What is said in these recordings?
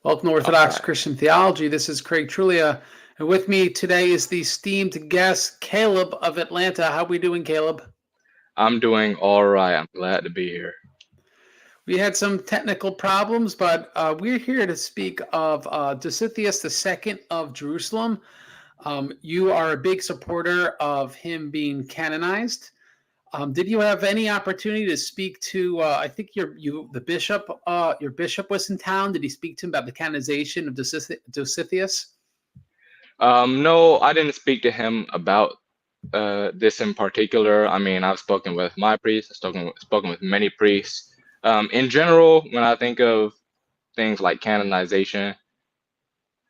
Welcome to All Orthodox right. Christian Theology. This is Craig Trulia, and with me today is the esteemed guest, Kaleb of Atlanta. How we doing, Kaleb? I'm doing all right. I'm glad to be here. We had some technical problems, but we're here to speak of Dositheus II of Jerusalem. You are a big supporter of him being canonized. Did you have any opportunity to speak to? I think the bishop. Your bishop was in town. Did he speak to him about the canonization of Dositheus? No, I didn't speak to him about this in particular. I mean, I've spoken with my priest, I've spoken with many priests. In general, when I think of things like canonization,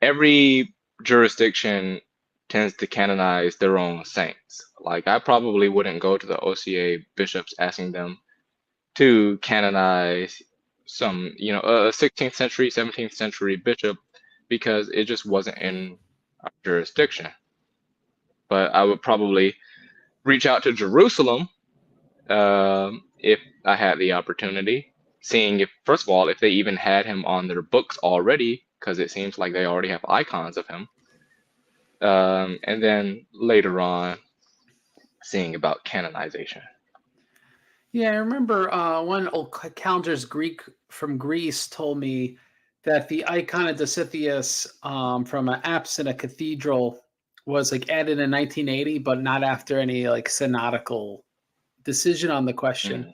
every jurisdiction tends to canonize their own saints. Like, I probably wouldn't go to the OCA bishops asking them to canonize some, a 16th century, 17th century bishop because it just wasn't in our jurisdiction. But I would probably reach out to Jerusalem if I had the opportunity, seeing if, first of all, if they even had him on their books already, because it seems like they already have icons of him. And then later on, seeing about canonization. Yeah, I remember one old calendar's Greek from Greece told me that the icon of Dositheus from an apse in a cathedral was like added in 1980, but not after any like synodical decision on the question. Mm.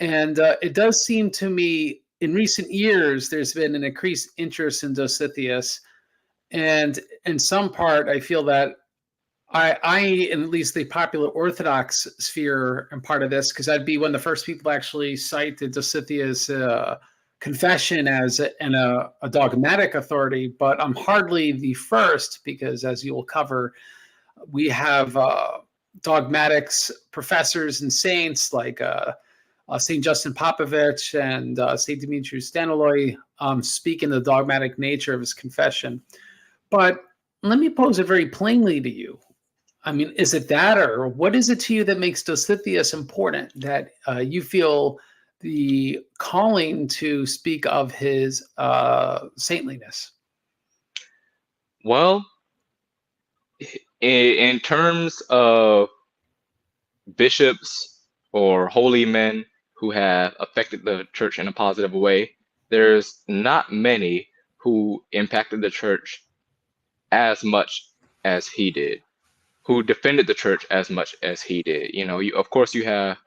And it does seem to me in recent years there's been an increased interest in Dositheus, and in some part I feel that I in at least the popular Orthodox sphere am part of this because I'd be one of the first people to actually cite the Dositheus confession as a dogmatic authority, but I'm hardly the first because, as you will cover, we have dogmatics professors and saints like St. Justin Popovich and St. Demetrius Staniloy speak in the dogmatic nature of his confession. But let me pose it very plainly to you. I mean, is it that, or what is it to you that makes Dositheus important, that you feel the calling to speak of his saintliness? Well, in terms of bishops or holy men who have affected the church in a positive way, there's not many who impacted the church as much as he did, who defended the church as much as he did. Of course, you have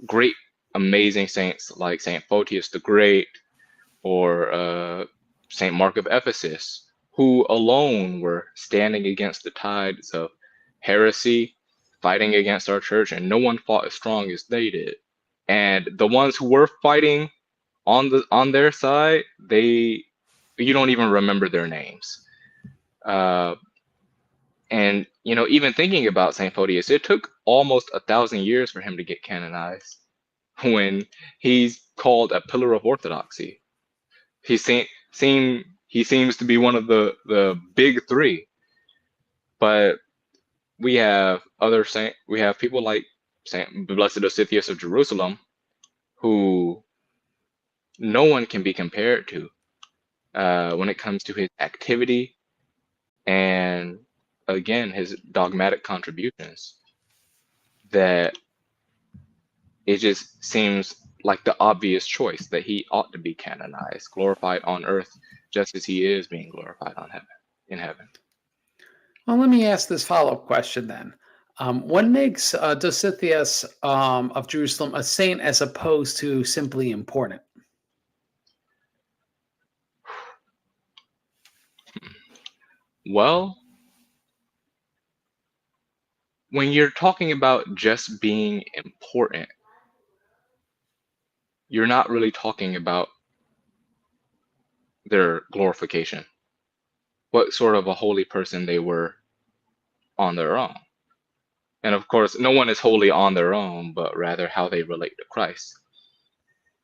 great, amazing saints like Saint Photius the Great or Saint Mark of Ephesus, who alone were standing against the tides of heresy, fighting against our church, and no one fought as strong as they did. And the ones who were fighting on their side, you don't even remember their names. And even thinking about Saint Photius, it took almost 1,000 years for him to get canonized, when he's called a pillar of orthodoxy. He seems to be one of the big three. But we have people like Saint Blessed Dositheus of Jerusalem, who no one can be compared to when it comes to his activity and, again, his dogmatic contributions, that it just seems like the obvious choice that he ought to be canonized, glorified on earth, just as he is being glorified in heaven. Well, let me ask this follow-up question then. What makes Dositheus of Jerusalem a saint as opposed to simply important? Well, when you're talking about just being important, you're not really talking about their glorification, what sort of a holy person they were on their own. And of course, no one is holy on their own, but rather how they relate to Christ.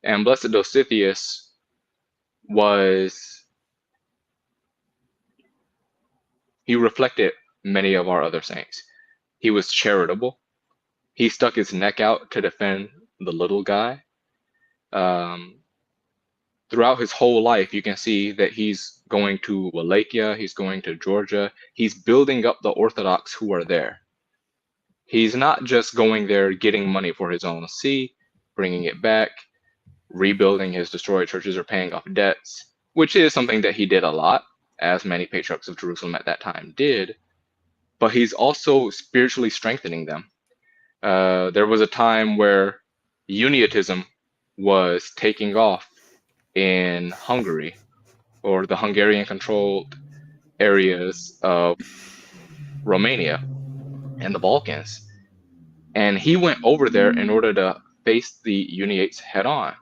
And Blessed Dositheus he reflected many of our other saints. He was charitable. He stuck his neck out to defend the little guy. throughout his whole life, you can see that he's going to Wallachia, he's going to Georgia, he's building up the Orthodox who are there. He's not just going there getting money for his own see, bringing it back, rebuilding his destroyed churches or paying off debts, which is something that he did a lot, as many patriarchs of Jerusalem at that time did, but he's also spiritually strengthening them. There was a time where Uniatism was taking off in Hungary, or the Hungarian-controlled areas of Romania and the Balkans. And he went over there in order to face the Uniates head on.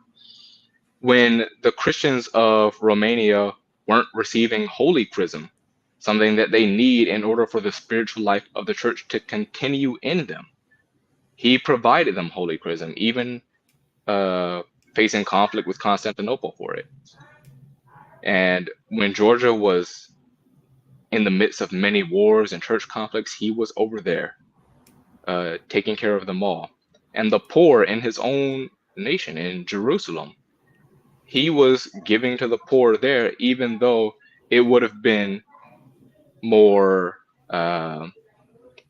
When the Christians of Romania weren't receiving Holy Chrism, something that they need in order for the spiritual life of the church to continue in them, he provided them Holy Chrism, even facing conflict with Constantinople for it. And when Georgia was in the midst of many wars and church conflicts, he was over there taking care of them all. And the poor in his own nation, in Jerusalem, he was giving to the poor there, even though it would have been more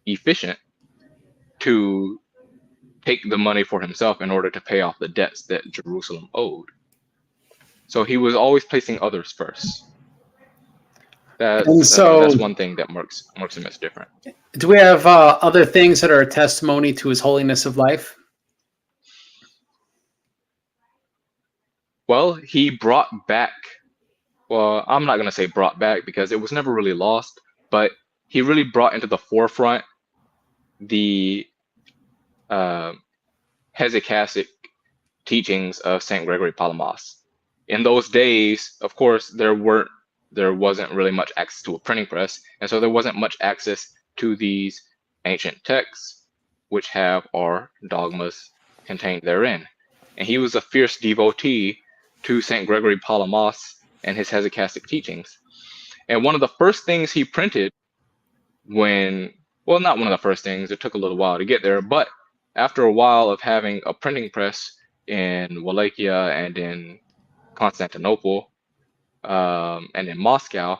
efficient to take the money for himself in order to pay off the debts that Jerusalem owed. So he was always placing others first. That's one thing that marks him as different. Do we have other things that are a testimony to his holiness of life? Well, he brought back, well, I'm not going to say brought back because it was never really lost, but he really brought into the forefront the Hesychastic teachings of St. Gregory Palamas. In those days, of course, there wasn't really much access to a printing press, and so there wasn't much access to these ancient texts, which have our dogmas contained therein. And he was a fierce devotee to St. Gregory Palamas and his hesychastic teachings. And one of the first things he printed well, not one of the first things, it took a little while to get there, but after a while of having a printing press in Wallachia and in Constantinople and in Moscow,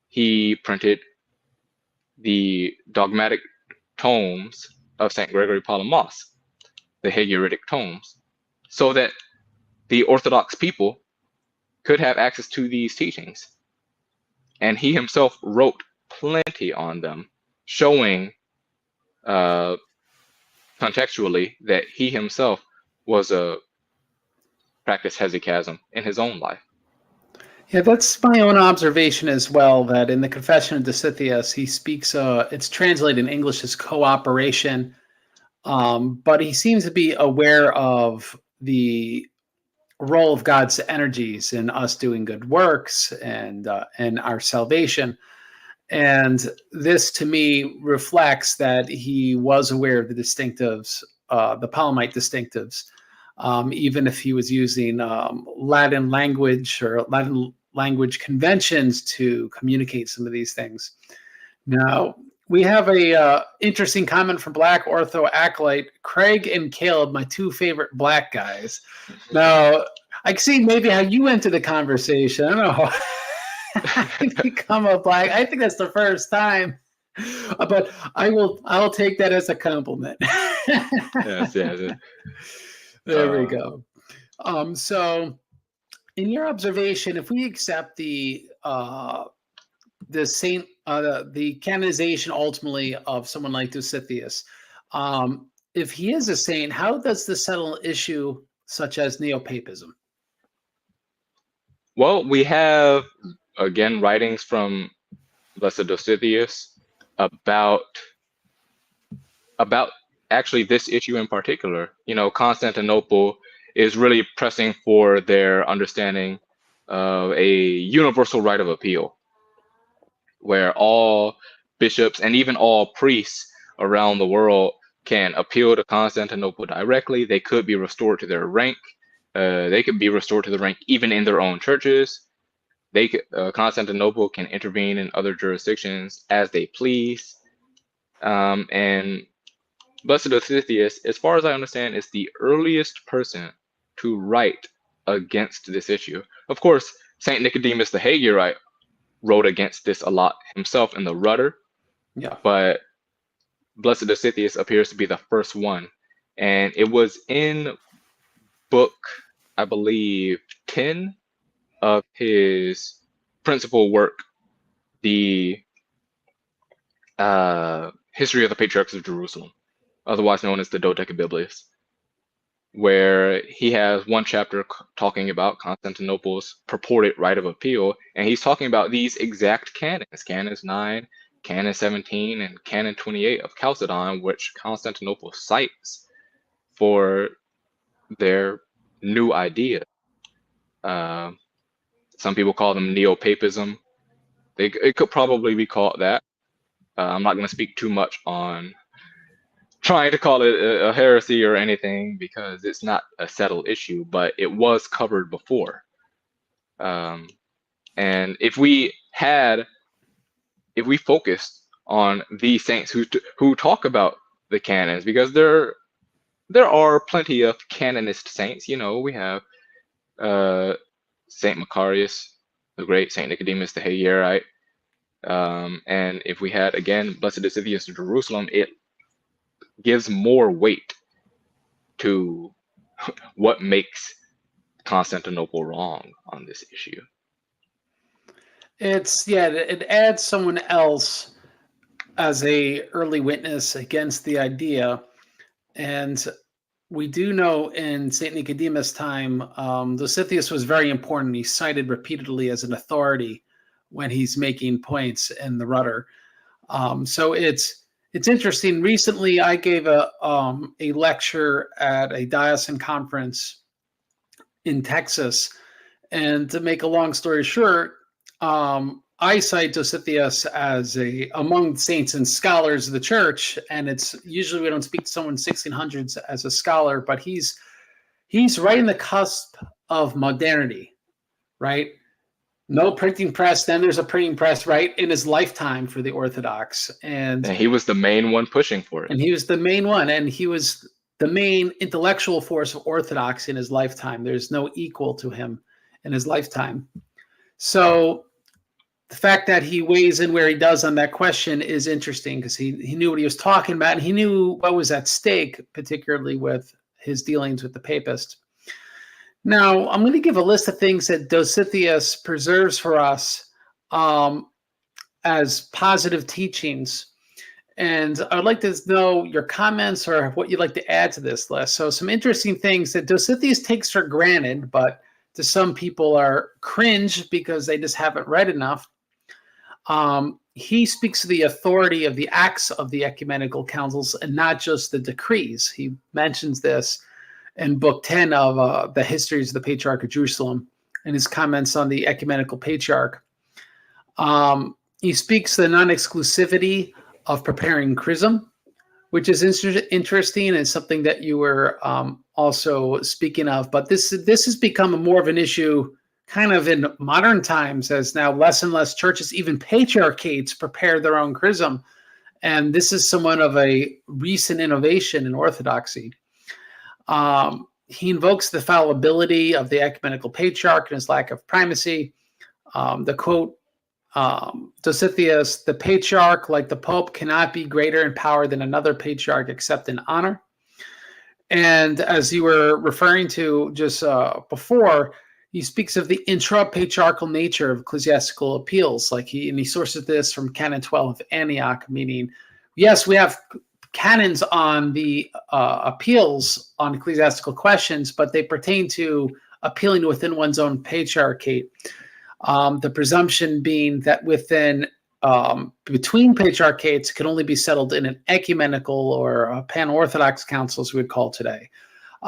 he printed the dogmatic tomes of St. Gregory Palamas, the Hagioritic tomes, so that the Orthodox people could have access to these teachings. And he himself wrote plenty on them, showing contextually that he himself was practiced hesychasm in his own life. Yeah, that's my own observation as well, that in the Confession of Dositheus, he speaks, it's translated in English as cooperation, but he seems to be aware of the role of God's energies in us doing good works and our salvation. And this, to me, reflects that he was aware of the distinctives, the Palamite distinctives, even if he was using Latin language or Latin language conventions to communicate some of these things. Now, we have a interesting comment from Black Ortho Acolyte, Craig and Caleb, my two favorite Black guys. Now, I can see maybe how you went to the conversation. I don't know. I become a Black. I think that's the first time, but I'll take that as a compliment. Yes. There we go. So, in your observation, if we accept the canonization ultimately of someone like Dositheus, if he is a saint, how does this settle an issue such as neopapism? Well, we have, again, writings from Blessed Dositheus about actually this issue in particular. Constantinople is really pressing for their understanding of a universal right of appeal, where all bishops and even all priests around the world can appeal to Constantinople directly. They could be restored to their rank. They could be restored to the rank even in their own churches. Constantinople can intervene in other jurisdictions as they please. And Blessed Dositheus, as far as I understand, is the earliest person to write against this issue. Of course, Saint Nicodemus the Hagiorite wrote against this a lot himself in the Rudder, Yeah. but Blessed Dositheus appears to be the first one. And it was in book, I believe, 10 of his principal work, the History of the Patriarchs of Jerusalem, otherwise known as the Dodecabiblius, where he has one chapter talking about Constantinople's purported right of appeal, and he's talking about these exact canons, Canons 9, Canon 17, and Canon 28 of Chalcedon, which Constantinople cites for their new idea. Some people call them neo-papism. It could probably be called that. I'm not going to speak too much on trying to call it a heresy or anything, because it's not a settled issue, but it was covered before. And if we focused on these saints who talk about the canons, because there are plenty of canonist saints. We have Saint Macarius the Great, Saint Nicodemus the Hagiorite, and if we had, again, Blessed Dositheus of Jerusalem, it gives more weight to what makes Constantinople wrong on this issue. It adds someone else as a early witness against the idea. And we do know in St. Nicodemus' time, Dositheus was very important. He's cited repeatedly as an authority when he's making points in the Rudder. So it's interesting. Recently, I gave a lecture at a diocesan conference in Texas. And to make a long story short, I cite Dositheus as among saints and scholars of the church, and it's usually we don't speak to someone in 1600s as a scholar, but he's right in the cusp of modernity, right? No printing press, then there's a printing press, right, in his lifetime for the Orthodox, and he was the main one pushing for it. And he was the main one, and he was the main intellectual force of Orthodoxy in his lifetime. There's no equal to him in his lifetime. So the fact that he weighs in where he does on that question is interesting, because he knew what he was talking about, and he knew what was at stake, particularly with his dealings with the papist. Now, I'm going to give a list of things that Dositheus preserves for us as positive teachings. And I'd like to know your comments or what you'd like to add to this list. So some interesting things that Dositheus takes for granted, but to some people are cringe because they just haven't read enough. He speaks of the authority of the acts of the ecumenical councils and not just the decrees. He mentions this in book 10 of the Histories of the Patriarch of Jerusalem in his comments on the ecumenical patriarch. He speaks the non-exclusivity of preparing chrism, which is interesting and something that you were also speaking of. But this has become more of an issue kind of in modern times, as now less and less churches, even patriarchates, prepare their own chrism. And this is somewhat of a recent innovation in Orthodoxy. He invokes the fallibility of the ecumenical patriarch and his lack of primacy. The quote, Dositheus, the patriarch, like the Pope, cannot be greater in power than another patriarch except in honor. And as you were referring to just before, he speaks of the intra-patriarchal nature of ecclesiastical appeals. He sources this from Canon 12 of Antioch, meaning, yes, we have canons on the appeals on ecclesiastical questions, but they pertain to appealing within one's own patriarchate. The presumption being that between patriarchates can only be settled in an ecumenical or pan-Orthodox council, as we would call today.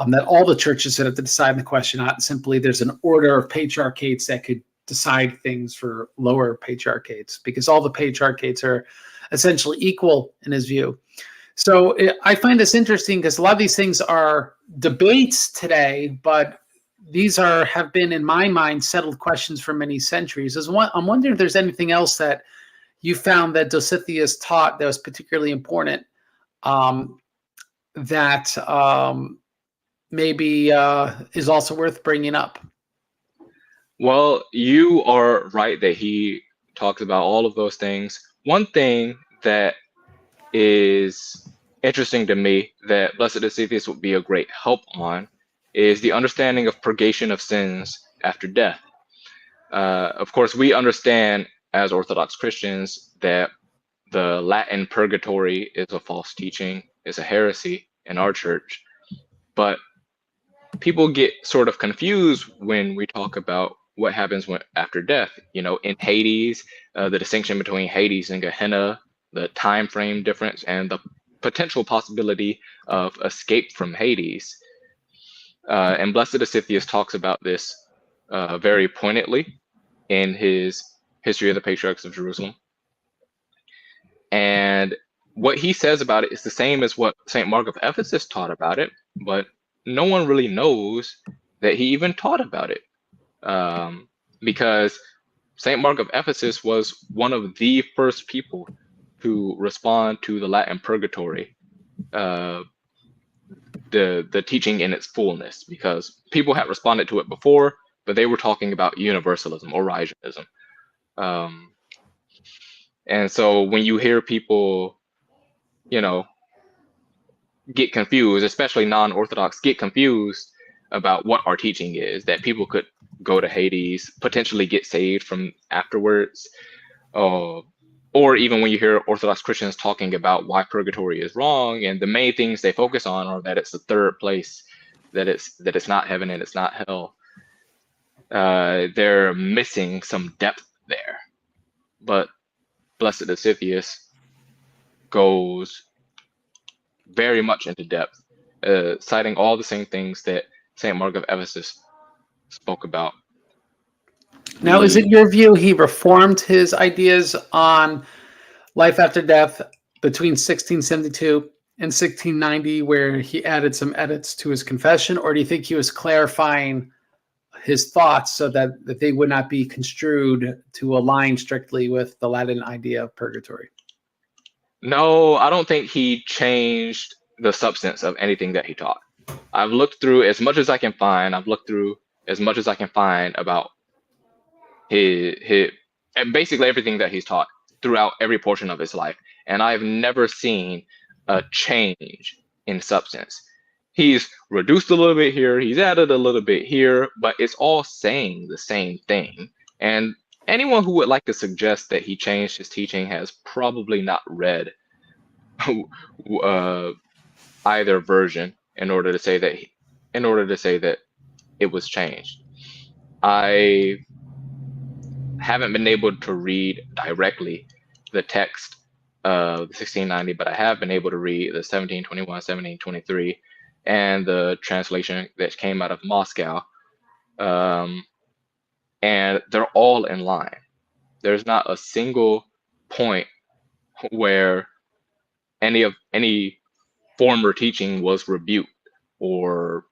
That all the churches that have to decide the question, not simply there's an order of patriarchates that could decide things for lower patriarchates, because all the patriarchates are essentially equal in his view. So I find this interesting because a lot of these things are debates today, but these have been, in my mind, settled questions for many centuries. I'm wondering if there's anything else that you found that Dositheus taught that was particularly important, that maybe is also worth bringing up. Well, you are right that he talks about all of those things. One thing that is interesting to me that Blessed Dositheus would be a great help on is the understanding of purgation of sins after death. Of course, we understand as Orthodox Christians that the Latin purgatory is a false teaching, is a heresy in our church, but people get sort of confused when we talk about what happens after death. You know, in Hades, the distinction between Hades and Gehenna, the time frame difference, and the potential possibility of escape from Hades. And Blessed Dositheus talks about this very pointedly in his History of the Patriarchs of Jerusalem. And what he says about it is the same as what St. Mark of Ephesus taught about it, but no one really knows that he even taught about it. Because St. Mark of Ephesus was one of the first people to respond to the Latin purgatory, the teaching in its fullness, because people had responded to it before, but they were talking about universalism, Origenism. And so when you hear people, you know, get confused, especially non-Orthodox, get confused about what our teaching is, that people could go to Hades, potentially get saved from afterwards, or even when you hear Orthodox Christians talking about why purgatory is wrong, and the main things they focus on are that it's the third place, that it's not heaven and it's not hell. They're missing some depth there. But Blessed Dositheus goes very much into depth, citing all the same things that St. Mark of Ephesus spoke about. Now, is it your view he reformed his ideas on life after death between 1672 and 1690, where he added some edits to his confession, or do you think he was clarifying his thoughts so that they would not be construed to align strictly with the Latin idea of purgatory? No, I don't think he changed the substance of anything that he taught. I've looked through as much as I can find. I've looked through as much as I can find about his and basically everything that he's taught throughout every portion of his life, and I've never seen a change in substance. He's reduced a little bit here, he's added a little bit here, but it's all saying the same thing. And anyone who would like to suggest that he changed his teaching has probably not read either version in order to say that it was changed. I haven't been able to read directly the text of the 1690, but I have been able to read the 1721, 1723, and the translation that came out of Moscow. And they're all in line. There's not a single point where any former teaching was rebuked or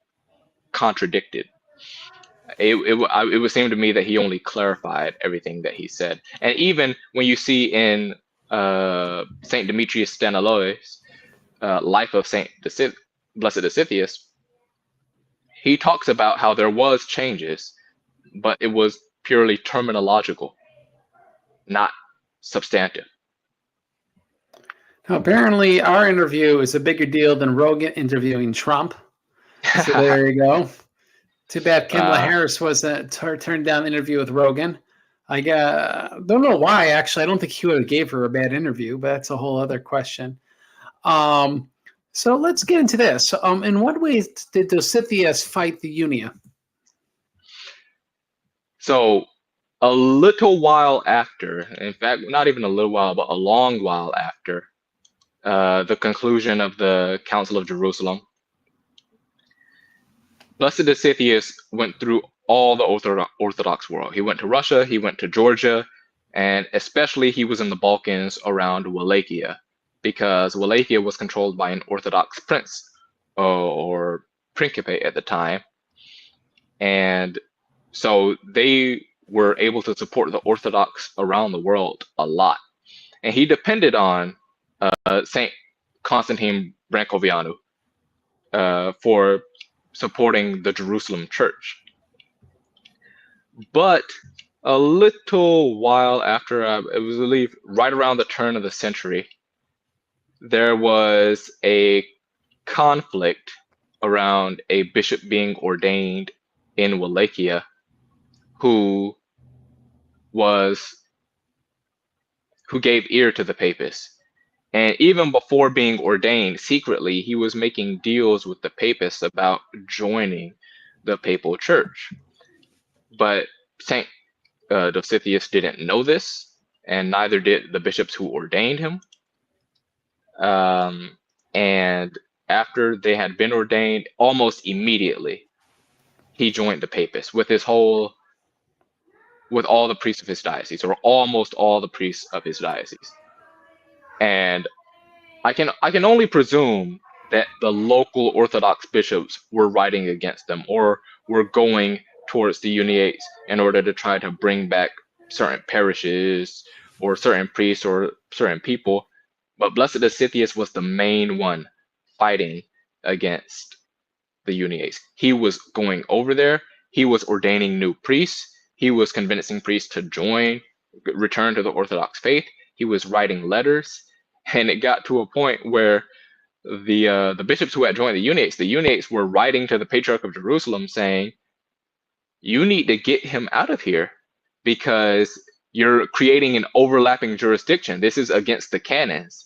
contradicted. It would seem to me that he only clarified everything that he said. And even when you see in Saint Demetrius Staniloa's Life of Blessed Dositheus, he talks about how there was changes, but it was purely terminological, not substantive. Now, apparently, our interview is a bigger deal than Rogan interviewing Trump. So there you go. Too bad Kamala Harris wasn't turned down the interview with Rogan. I don't know why, actually. I don't think he would have gave her a bad interview, but that's a whole other question. So let's get into this. In what ways did Dositheus fight the Unia? So a little while after, in fact, not even a little while, but a long while after the conclusion of the Council of Jerusalem, Blessed Dositheus went through all the Orthodox world. He went to Russia, he went to Georgia, and especially he was in the Balkans around Wallachia, because Wallachia was controlled by an Orthodox prince or principe at the time. And so they were able to support the Orthodox around the world a lot. And he depended on Saint Constantine Brancovianu for supporting the Jerusalem church. But a little while after, it was, I believe, right around the turn of the century, there was a conflict around a bishop being ordained in Wallachia who was who gave ear to the papists. And even before being ordained secretly, he was making deals with the papists about joining the papal church. But Saint Dositheus didn't know this, and neither did the bishops who ordained him. And after they had been ordained, almost immediately, he joined the papists with all the priests of his diocese, or almost all the priests of his diocese. And I can only presume that the local Orthodox bishops were writing against them, or were going towards the Uniates in order to try to bring back certain parishes or certain priests or certain people. But Blessed Dositheus was the main one fighting against the Uniates. He was going over there. He was ordaining new priests. He was convincing priests to return to the Orthodox faith. He was writing letters. And it got to a point where the bishops who had joined the Uniates were writing to the Patriarch of Jerusalem saying, "You need to get him out of here because you're creating an overlapping jurisdiction. This is against the canons."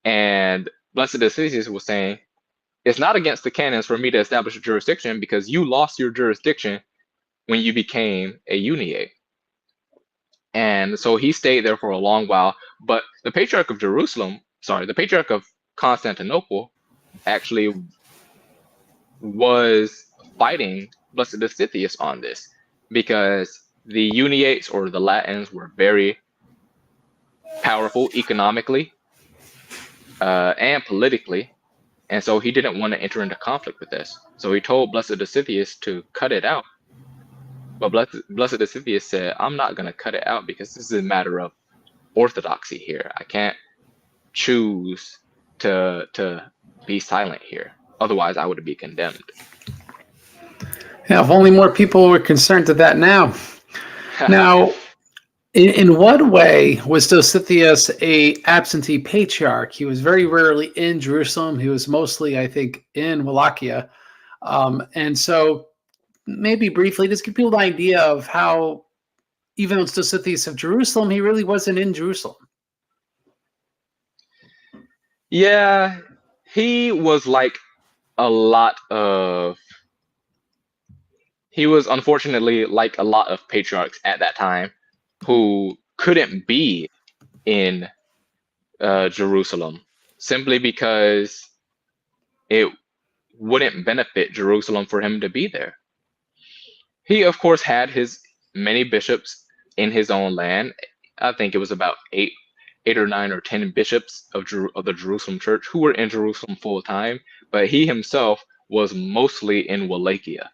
And Blessed Dositheus was saying, "It's not against the canons for me to establish a jurisdiction because you lost your jurisdiction when you became a Uniate." And so he stayed there for a long while. But the Patriarch of Constantinople actually was fighting Blessed Dositheus on this, because the Uniates, or the Latins, were very powerful economically and politically. And so he didn't want to enter into conflict with this. So he told Blessed Dositheus to cut it out. But Blessed Dositheus said, "I'm not going to cut it out because this is a matter of orthodoxy here. I can't choose to be silent here. Otherwise, I would be condemned." Yeah, if only more people were concerned with that now. Now, in what way was Dositheus a absentee patriarch? He was very rarely in Jerusalem. He was mostly, I think, in Wallachia. And so maybe briefly, just give people an idea of how, even though it's Dositheus of Jerusalem, he really wasn't in Jerusalem. Yeah, he was like a lot of he was unfortunately like a lot of patriarchs at that time who couldn't be in Jerusalem simply because it wouldn't benefit Jerusalem for him to be there. He, of course, had his many bishops in his own land. I think it was about eight or nine or 10 bishops of the Jerusalem church who were in Jerusalem full time, but he himself was mostly in Wallachia,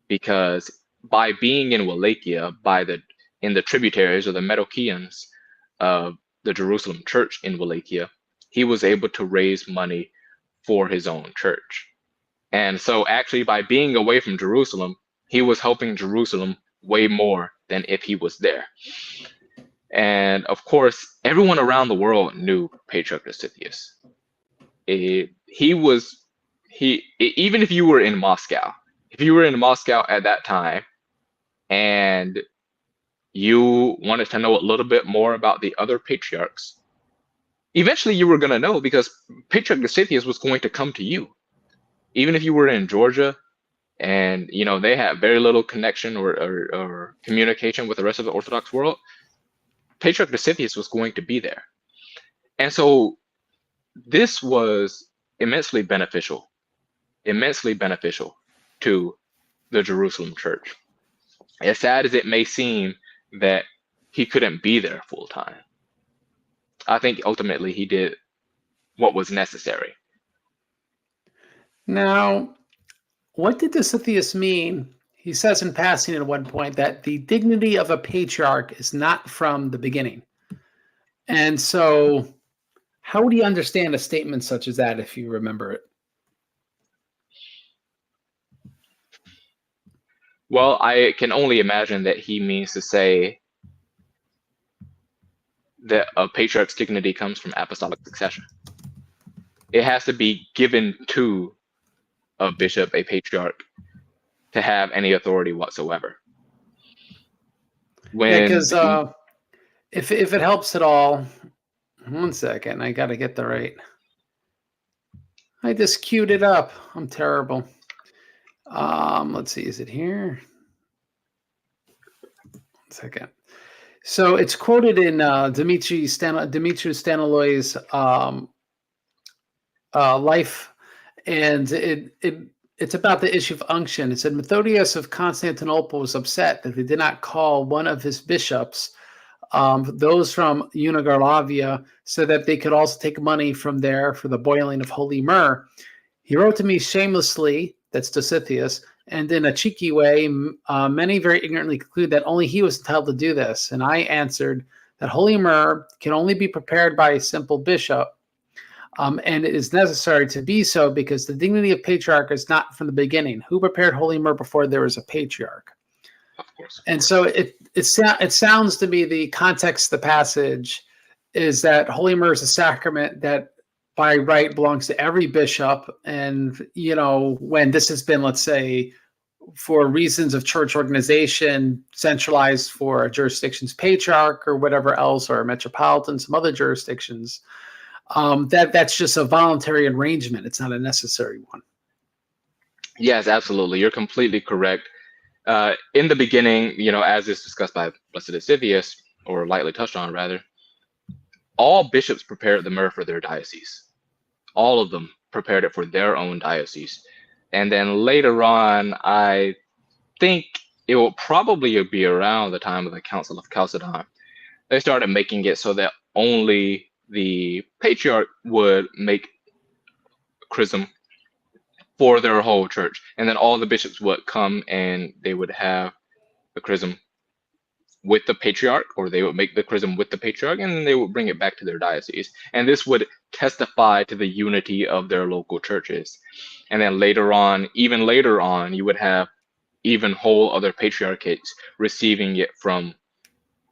because by being in Wallachia, in the tributaries or the Medoceans of the Jerusalem church in Wallachia, he was able to raise money for his own church. And so actually, by being away from Jerusalem, he was helping Jerusalem way more than if he was there. And of course, everyone around the world knew Patriarch Dositheus. Even if you were in Moscow, at that time, and you wanted to know a little bit more about the other patriarchs, eventually you were going to know, because Patriarch Dositheus was going to come to you. Even if you were in Georgia and they had very little connection or communication with the rest of the Orthodox world, Patriarch Dositheus was going to be there. And so this was immensely beneficial to the Jerusalem church. As sad as it may seem that he couldn't be there full time, I think ultimately he did what was necessary. Now, what did Dositheus mean? He says in passing at one point that the dignity of a patriarch is not from the beginning. And so how would you understand a statement such as that, if you remember it? Well, I can only imagine that he means to say that a patriarch's dignity comes from apostolic succession. It has to be given to a bishop, a patriarch, to have any authority whatsoever. Yeah, because if it helps at all, 1 second, I got to get the right. I just queued it up. I'm terrible. Let's see, is it here? 1 second. So it's quoted in Demetrius Staniloy's life, and it's about the issue of unction. It said Methodius of Constantinople was upset that they did not call one of his bishops, those from Unigarlavia, so that they could also take money from there for the boiling of holy myrrh. He wrote to me shamelessly, that's Dositheus, and in a cheeky way, many very ignorantly conclude that only he was entitled to do this. And I answered that holy myrrh can only be prepared by a simple bishop, and it is necessary to be so because the dignity of patriarch is not from the beginning. Who prepared holy myrrh before there was a patriarch? Of course. And so it sounds to me, the context of the passage is that holy myrrh is a sacrament that by right belongs to every bishop. And, when this has been, let's say, for reasons of church organization, centralized for a jurisdiction's patriarch or whatever else, or a metropolitan, some other jurisdictions, that's just a voluntary arrangement. It's not a necessary one. Yes, absolutely. You're completely correct. In the beginning, as is discussed by Blessed Dositheus, or lightly touched on rather, all bishops prepared the myrrh for their diocese. All of them prepared it for their own diocese. And then later on, I think it will probably be around the time of the Council of Chalcedon, they started making it so that only the patriarch would make chrism for their whole church. And then all the bishops would come and they would have the chrism with the patriarch, or they would make the chrism with the patriarch, and then they would bring it back to their diocese. And this would testify to the unity of their local churches. And then even later on, you would have even whole other patriarchates receiving it from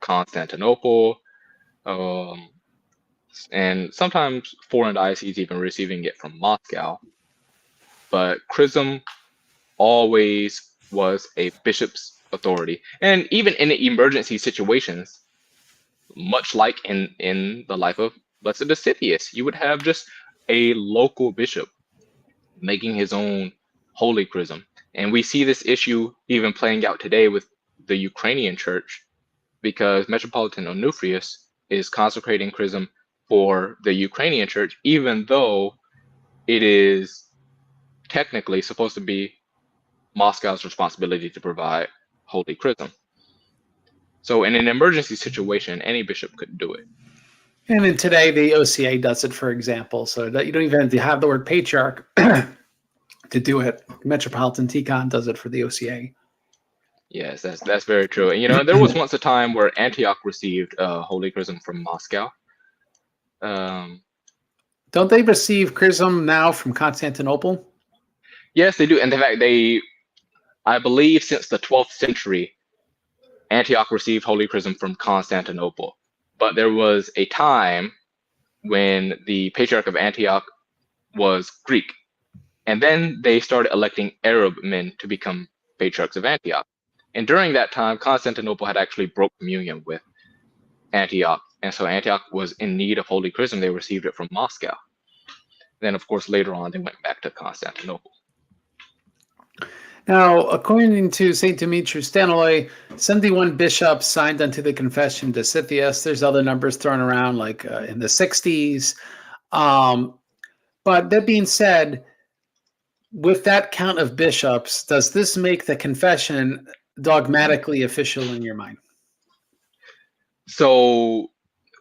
Constantinople, and sometimes foreign dioceses even receiving it from Moscow. But chrism always was a bishop's authority. And even in emergency situations, much like in the life of Blessed Dositheus, you would have just a local bishop making his own holy chrism. And we see this issue even playing out today with the Ukrainian church, because Metropolitan Onufrius is consecrating chrism for the Ukrainian church, even though it is technically supposed to be Moscow's responsibility to provide holy chrism. So in an emergency situation, any bishop could do it. And then today, the OCA does it, for example. So that you don't even have to have the word patriarch to do it. Metropolitan Tikhon does it for the OCA. Yes, that's very true. And there was once a time where Antioch received holy chrism from Moscow. Don't they receive chrism now from Constantinople? Yes, they do. And in fact, I believe since the 12th century, Antioch received holy chrism from Constantinople. But there was a time when the Patriarch of Antioch was Greek. And then they started electing Arab men to become Patriarchs of Antioch. And during that time, Constantinople had actually broke communion with Antioch. And so Antioch was in need of holy chrism. They received it from Moscow. Then, of course, later on, they went back to Constantinople. Now, according to St. Demetrius Staniloy, 71 bishops signed unto the confession of Dositheus. There's other numbers thrown around, like in the 60s. But that being said, with that count of bishops, does this make the confession dogmatically official in your mind? So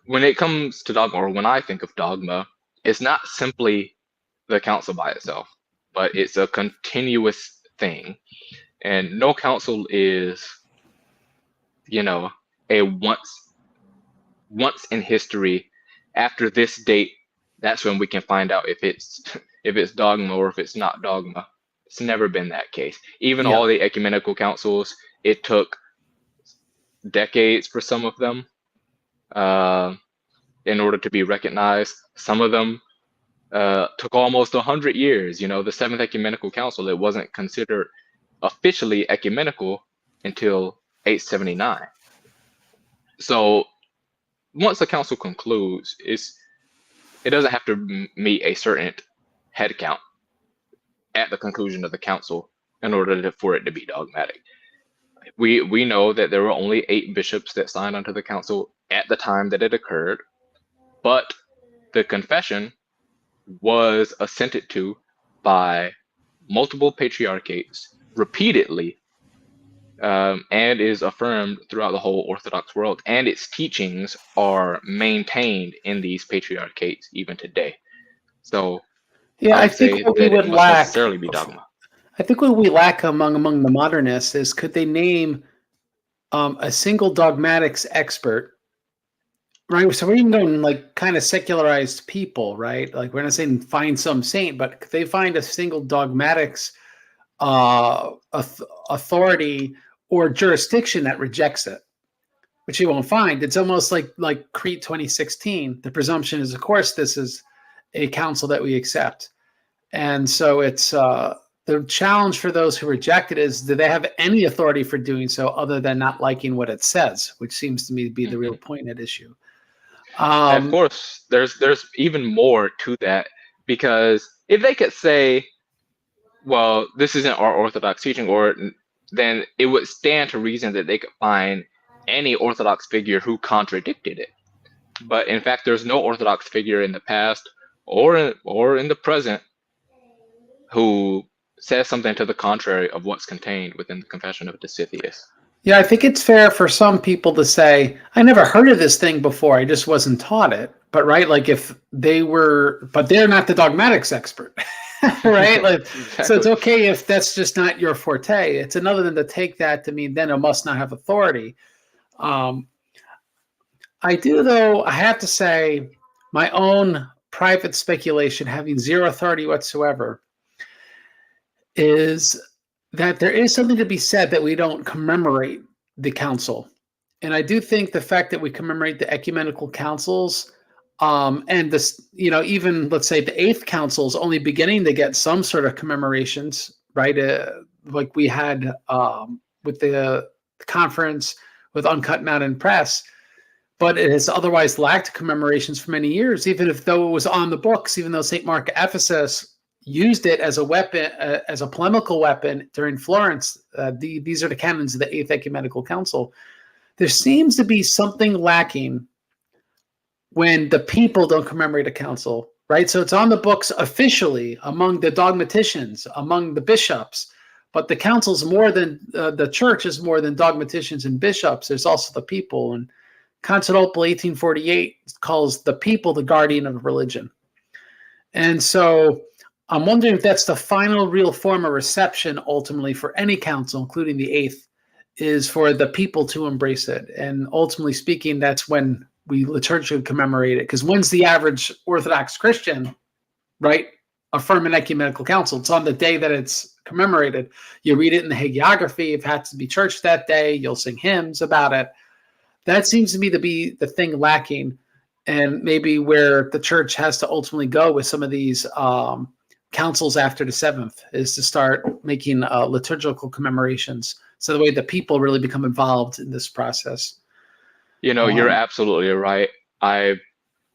when it comes to dogma, or when I think of dogma, it's not simply the council by itself, but it's a continuous thing. And no council is, a once in history. After this date, that's when we can find out if it's dogma or if it's not dogma. It's never been that case. Even Yeah. all the ecumenical councils, it took decades for some of them in order to be recognized. Some of them took almost 100 years. You know, the Seventh Ecumenical Council, it wasn't considered officially ecumenical until 879. So once the council concludes, it doesn't have to meet a certain head count at the conclusion of the council in order for it to be dogmatic. We know that there were only 8 bishops that signed onto the council at the time that it occurred, but the confession was assented to by multiple patriarchates repeatedly, and is affirmed throughout the whole Orthodox world, and its teachings are maintained in these patriarchates even today. So Yeah, I I would think say what we that it would must lack, necessarily be dogma. I think what we lack among the modernists is, could they name a single dogmatics expert, right? So we're even going like kind of secularized people, right? Like we're not saying find some saint, but could they find a single dogmatics authority or jurisdiction that rejects it, which you won't find. It's almost like Crete 2016. The presumption is, of course, this is a council that we accept, and so it's the challenge for those who reject it is, do they have any authority for doing so other than not liking what it says, which seems to me to be the real point at issue. And of course, there's even more to that, because if they could say, well, this isn't our Orthodox teaching, or then it would stand to reason that they could find any Orthodox figure who contradicted it. But in fact, there's no Orthodox figure in the past or in the present who says something to the contrary of what's contained within the Confession of Dositheus. Yeah, I think it's fair for some people to say, I never heard of this thing before, I just wasn't taught it. But right, like if they were, but they're not the dogmatics expert, right? Like, Exactly. so it's okay if that's just not your forte. It's another than to take that to mean then it must not have authority. I do, though, I have to say, my own private speculation, having zero authority whatsoever, is that there is something to be said that we don't commemorate the council. And I do think the fact that we commemorate the ecumenical councils, and this, even let's say the eighth council is only beginning to get some sort of commemorations, right? Like we had with the conference with Uncut Mountain Press, but it has otherwise lacked commemorations for many years, even though it was on the books, even though St. Mark Ephesus used it as a weapon, as a polemical weapon during Florence. These are the canons of the Eighth Ecumenical Council. There seems to be something lacking when the people don't commemorate a council, right? So it's on the books officially among the dogmaticians, among the bishops, but the council's more than, the church is more than dogmaticians and bishops. There's also the people. And Constantinople 1848 calls the people the guardian of religion. And so I'm wondering if that's the final real form of reception ultimately for any council, including the eighth, is for the people to embrace it. And ultimately speaking, that's when we liturgically commemorate it. Because when's the average Orthodox Christian, right, affirm an ecumenical council? It's on the day that it's commemorated. You read it in the hagiography. If it had to be church that day, you'll sing hymns about it. That seems to me to be the thing lacking, and maybe where the church has to ultimately go with some of these councils after the seventh, is to start making liturgical commemorations, so the way the people really become involved in this process. You're absolutely right. I've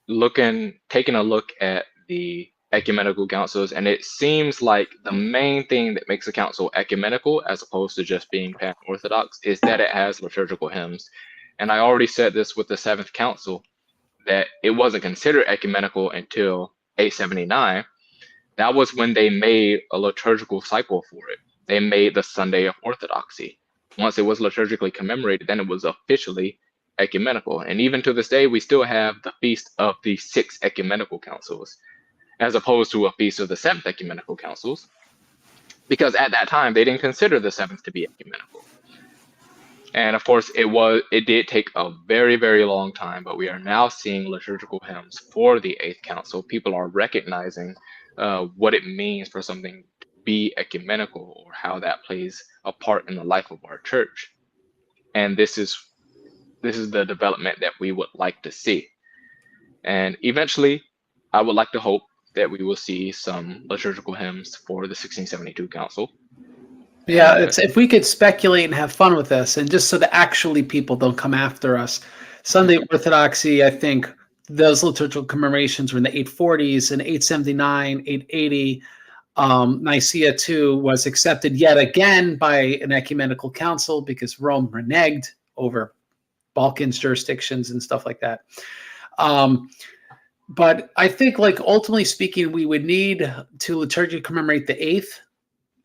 taken a look at the ecumenical councils, and it seems like the main thing that makes a council ecumenical, as opposed to just being pan-Orthodox, is that it has liturgical hymns. And I already said this with the Seventh Council, that it wasn't considered ecumenical until 879. That was when they made a liturgical cycle for it. They made the Sunday of Orthodoxy. Once it was liturgically commemorated, then it was officially ecumenical. And even to this day, we still have the feast of the 6 ecumenical councils, as opposed to a feast of the 7th ecumenical councils, because at that time they didn't consider the 7th to be ecumenical. And of course, it did take a very, very long time, but we are now seeing liturgical hymns for the 8th council. People are recognizing what it means for something to be ecumenical, or how that plays a part in the life of our church. And this is the development that we would like to see. And eventually, I would like to hope that we will see some liturgical hymns for the 1672 Council. Yeah, it's if we could speculate and have fun with this, and just so that actually people don't come after us. Sunday Orthodoxy, I think those liturgical commemorations were in the 840s and 879, 880. Nicaea II was accepted yet again by an ecumenical council because Rome reneged over Balkans jurisdictions and stuff like that. But I think, like, ultimately speaking, we would need to liturgically commemorate the 8th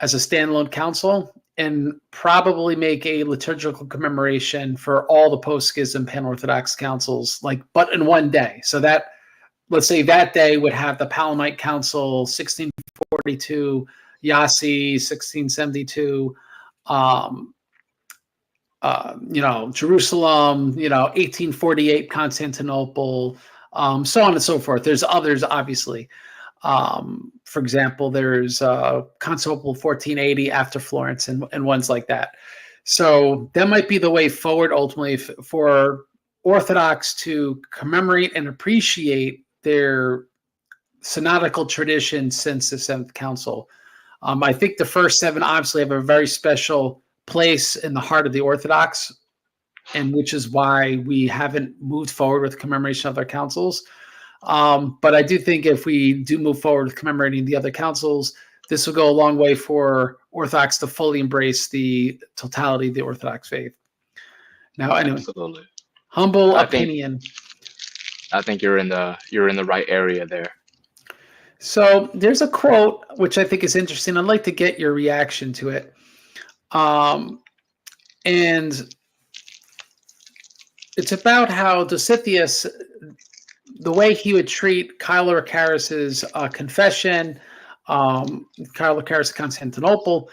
as a standalone council, and probably make a liturgical commemoration for all the post-schism pan-Orthodox councils, but in one day. So that, let's say that day would have the Palamite Council, 1642, Yassi, 1672, Jerusalem, 1848, Constantinople, so on and so forth. There's others, obviously. For example, there's Constantinople 1480 after Florence, and ones like that. So that might be the way forward ultimately for Orthodox to commemorate and appreciate their synodical tradition since the Seventh Council. I think the first 7 obviously have a very special place in the heart of the Orthodox, and which is why we haven't moved forward with commemoration of their councils. But I do think if we do move forward with commemorating the other councils, this will go a long way for Orthodox to fully embrace the totality of the Orthodox faith. Now, anyway, Absolutely. Humble opinion. I think you're in the right area there. So there's a quote which I think is interesting. I'd like to get your reaction to it. And it's about how Dositheus, the way he would treat Kylocaris's confession, Kylocaris of Constantinople,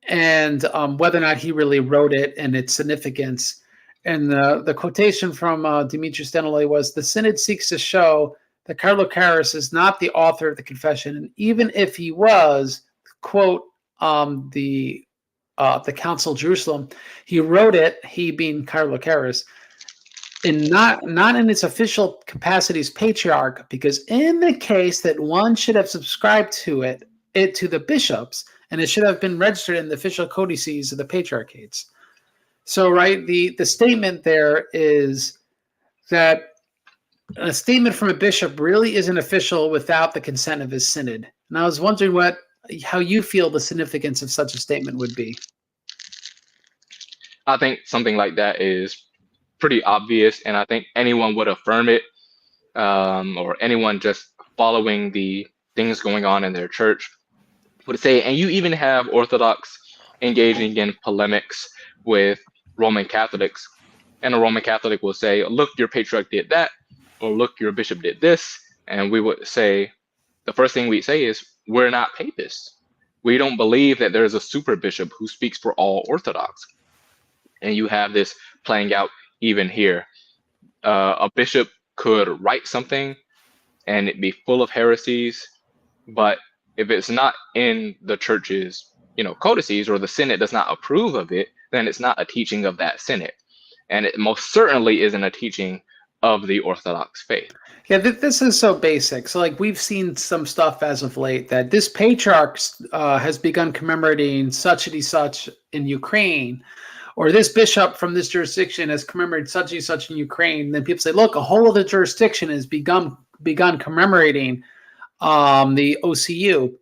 and whether or not he really wrote it and its significance. And the quotation from Demetrius Denolay was, "The synod seeks to show that Kylocaris is not the author of the confession, and even if he was, quote, the Council of Jerusalem, he wrote it, he being Kylocaris, and not in its official capacity as patriarch, because in the case that one should have subscribed to it to the bishops, and it should have been registered in the official codices of the patriarchates." So, right, the statement there is that a statement from a bishop really isn't official without the consent of his synod. And I was wondering how you feel the significance of such a statement would be. I think something like that is pretty obvious, and I think anyone would affirm it, or anyone just following the things going on in their church would say. And you even have Orthodox engaging in polemics with Roman Catholics, and a Roman Catholic will say, "Look, your patriarch did that," or "Look, your bishop did this," and we would say, the first thing we say is, we're not papists. We don't believe that there's a super bishop who speaks for all Orthodox. And you have this playing out even here. A bishop could write something and it be full of heresies, but if it's not in the church's codices, or the synod does not approve of it, then it's not a teaching of that synod, and it most certainly isn't a teaching of the Orthodox faith. Yeah, this is so basic. So, we've seen some stuff as of late that this patriarch has begun commemorating such and such in Ukraine, or this bishop from this jurisdiction has commemorated such and such in Ukraine. Then people say, look, a whole other jurisdiction has begun commemorating the OCU.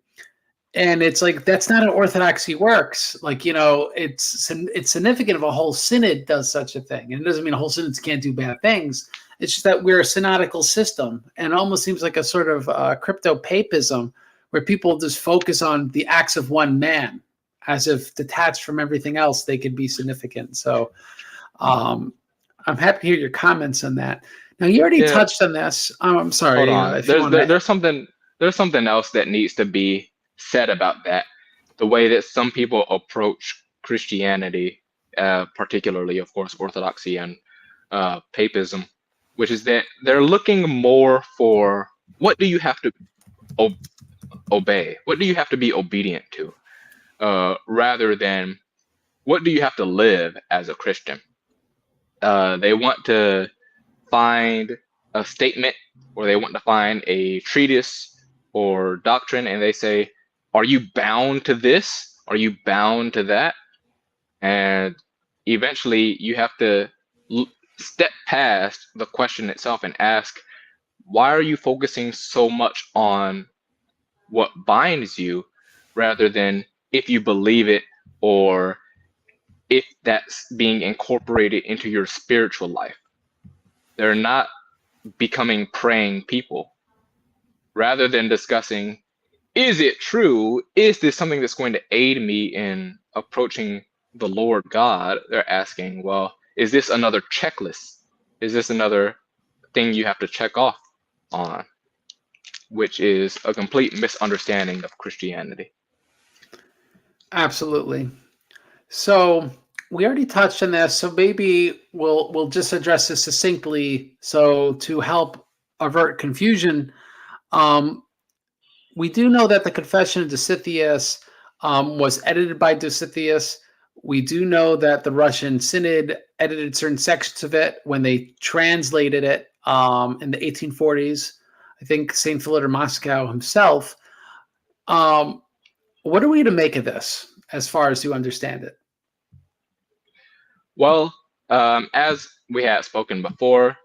And it's that's not how Orthodoxy works. It's significant if a whole synod does such a thing. And it doesn't mean a whole synod can't do bad things. It's just that we're a synodical system, and it almost seems like a sort of crypto-papism where people just focus on the acts of one man, as if detached from everything else, they could be significant. So I'm happy to hear your comments on that. Now, you already touched on this. I'm sorry. Hold on. There's something else that needs to be said about that. The way that some people approach Christianity, particularly, of course, Orthodoxy and papism, which is that they're looking more for, what do you have to obey? What do you have to be obedient to? rather than what do you have to live as a Christian. They want to find a statement, or they want to find a treatise or doctrine, and they say, are you bound to this? Are you bound to that? And eventually you have to step past the question itself and ask, why are you focusing so much on what binds you rather than if you believe it, or if that's being incorporated into your spiritual life? They're not becoming praying people. Rather than discussing, is it true? Is this something that's going to aid me in approaching the Lord God? They're asking, well, is this another checklist? Is this another thing you have to check off on? Which is a complete misunderstanding of Christianity. Absolutely. So we already touched on this, so maybe we'll just address this succinctly. So to help avert confusion, we do know that the Confession of Dositheus was edited by Dositheus. We do know that the Russian Synod edited certain sections of it when they translated it in the 1840s. I think St. Philometor Moscow himself. What are we to make of this as far as you understand it? Well, as we had spoken before,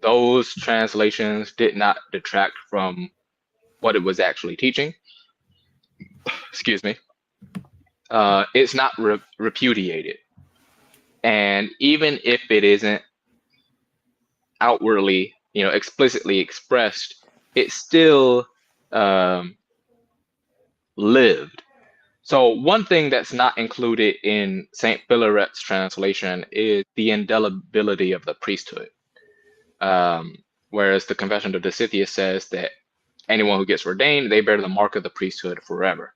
those translations did not detract from what it was actually teaching. Excuse me. It's not repudiated. And even if it isn't outwardly, explicitly expressed, it still lived. So one thing that's not included in St. Philaret's translation is the indelibility of the priesthood. Whereas the Confession of Dositheus says that anyone who gets ordained, they bear the mark of the priesthood forever.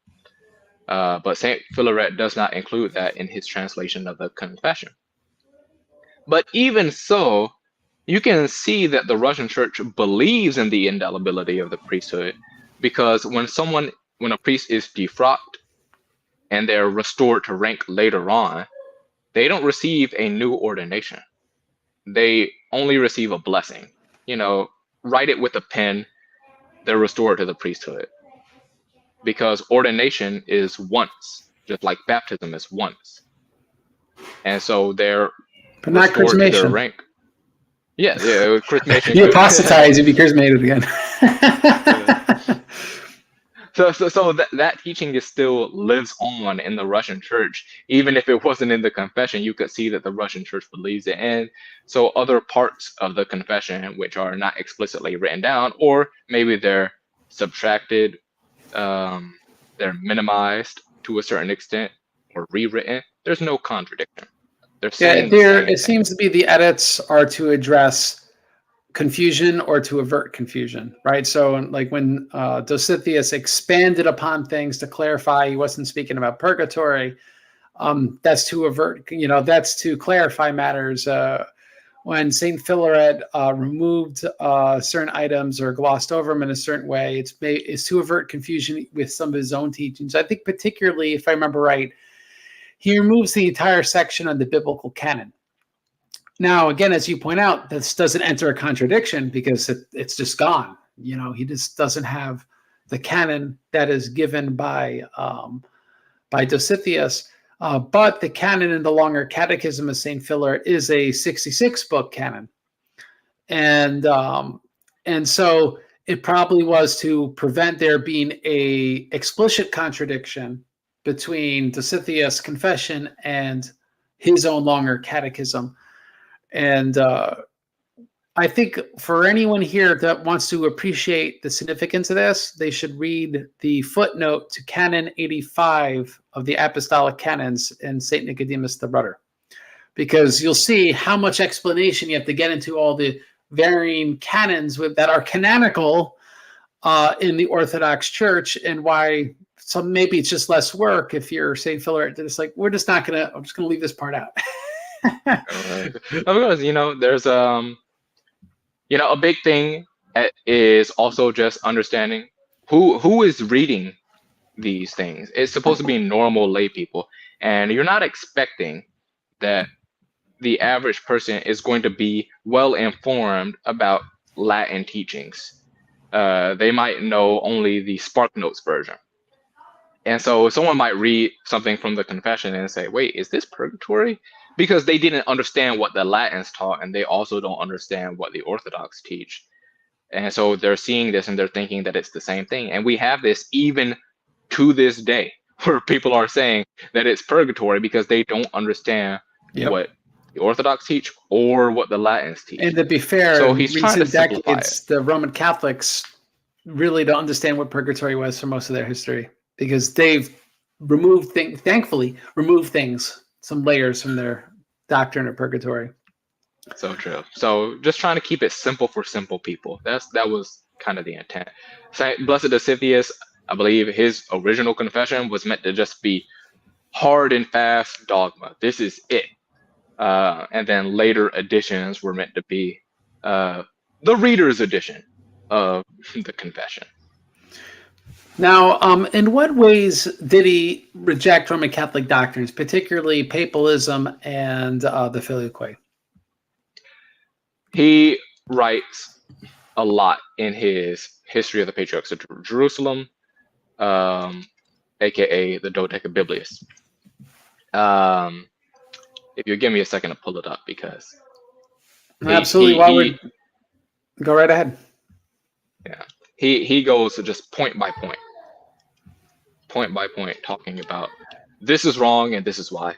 But St. Philaret does not include that in his translation of the Confession. But even so, you can see that the Russian Church believes in the indelibility of the priesthood, because when a priest is defrocked and they're restored to rank later on, they don't receive a new ordination. They only receive a blessing. Write it with a pen, they're restored to the priesthood. Because ordination is once, just like baptism is once. And so they're But not restored to their chrismation. rank. Yeah, chrismation. You apostatize, you be chrismated again. So that teaching is still lives on in the Russian Church. Even if it wasn't in the Confession, you could see that the Russian Church believes it. And so other parts of the Confession, which are not explicitly written down, or maybe they're subtracted, they're minimized to a certain extent, or rewritten, there's no contradiction. They're saying it seems to be the edits are to address confusion or to avert confusion, right? So like when Dositheus expanded upon things to clarify he wasn't speaking about purgatory, that's to avert, that's to clarify matters. When St. Philaret removed certain items or glossed over them in a certain way, it's to avert confusion with some of his own teachings. I think particularly, if I remember right, he removes the entire section on the biblical canon. Now, again, as you point out, this doesn't enter a contradiction because it's just gone. He just doesn't have the canon that is given by Dositheus. But the canon in the longer Catechism of St. Philaret is a 66-book canon. And so it probably was to prevent there being a explicit contradiction between Dositheus' confession and his own longer catechism. And I think for anyone here that wants to appreciate the significance of this, they should read the footnote to Canon 85 of the Apostolic Canons in St. Nicodemus the Rudder, because you'll see how much explanation you have to get into all the varying canons that are canonical in the Orthodox Church, and why maybe it's just less work if you're St. Philaret. It's like, I'm just going to leave this part out. Because there's a big thing is also just understanding who is reading these things. It's supposed to be normal lay people, and you're not expecting that the average person is going to be well informed about Latin teachings. They might know only the Spark Notes version. And so someone might read something from the confession and say, wait, is this purgatory? Because they didn't understand what the Latins taught, and they also don't understand what the Orthodox teach. And so they're seeing this and they're thinking that it's the same thing. And we have this even to this day, where people are saying that it's purgatory because they don't understand what the Orthodox teach or what the Latins teach. And to be fair, so in he's trying to recent simplify decades, it. the Roman Catholics really don't understand what purgatory was for most of their history, because they've removed things, thankfully, removed things, some layers from their doctrine of purgatory. So true. So just trying to keep it simple for simple people. That was kind of the intent. Saint Blessed Dositheus, I believe his original confession was meant to just be hard and fast dogma. This is it. And then later editions were meant to be the reader's edition of the confession. Now, in what ways did he reject Roman Catholic doctrines, particularly papalism and the filioque? He writes a lot in his History of the Patriarchs of Jerusalem, aka the Dodecabiblius. If you give me a second to pull it up, because absolutely, go right ahead. Yeah, he goes to just point by point, talking about this is wrong and this is why,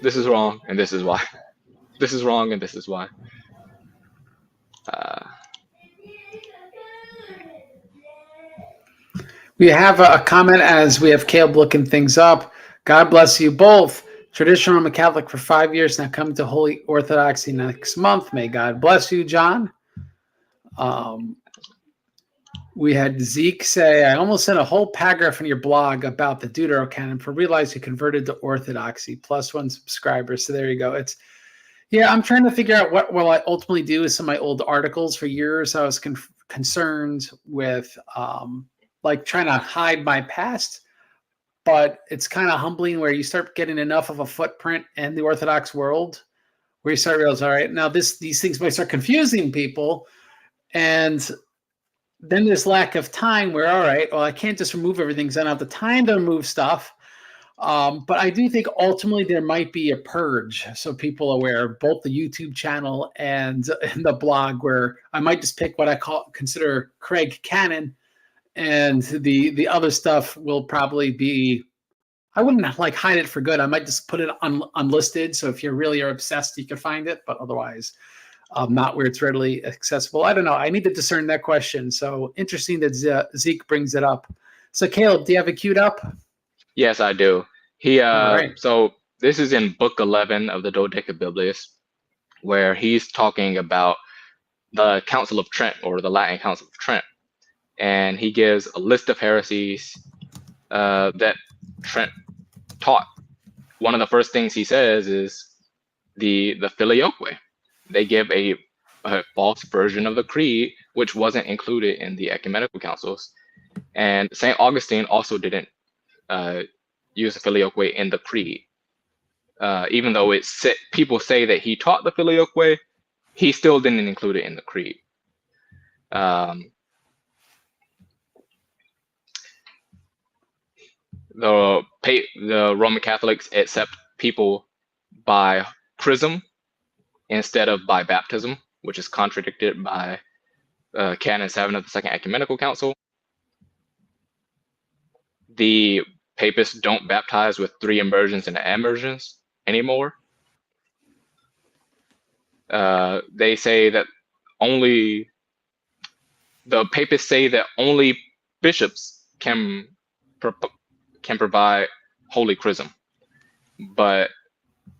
this is wrong and this is why, this is wrong and this is why. We have a comment as we have Caleb looking things up. God bless you both. Traditional Roman Catholic for 5 years, now coming to Holy Orthodoxy next month. May God bless you, John. We had Zeke say, I almost sent a whole paragraph in your blog about the Deuterocanon, for realize you converted to Orthodoxy, +1 subscriber. So there you go. I'm trying to figure out what will I ultimately do with some of my old articles. For years, I was concerned with like trying to hide my past, but it's kind of humbling where you start getting enough of a footprint in the Orthodox world where you start realizing, all right, now these things might start confusing people. And then there's lack of time where, all right, well, I can't just remove everything because I don't have the time to remove stuff. But I do think ultimately there might be a purge, so people are aware of both the YouTube channel and the blog, where I might just pick what I consider Craig canon, and the other stuff will probably be, I wouldn't like hide it for good. I might just put it unlisted, so if you really are obsessed, you can find it, but otherwise not where it's readily accessible. I don't know. I need to discern that question. So interesting that Zeke brings it up. So Caleb, do you have it queued up? Yes, I do. So this is in book 11 of the Dodecabiblius, where he's talking about the Council of Trent, or the Latin Council of Trent. And he gives a list of heresies that Trent taught. One of the first things he says is the filioque. They give a false version of the creed, which wasn't included in the ecumenical councils. And St. Augustine also didn't use the filioque in the creed. Even though people say that he taught the filioque, he still didn't include it in the creed. The Roman Catholics accept people by chrism instead of by baptism, which is contradicted by Canon 7 of the Second Ecumenical Council. The Papists don't baptize with 3 immersions and immersions anymore. They say that the Papists say that only bishops can provide holy chrism. But,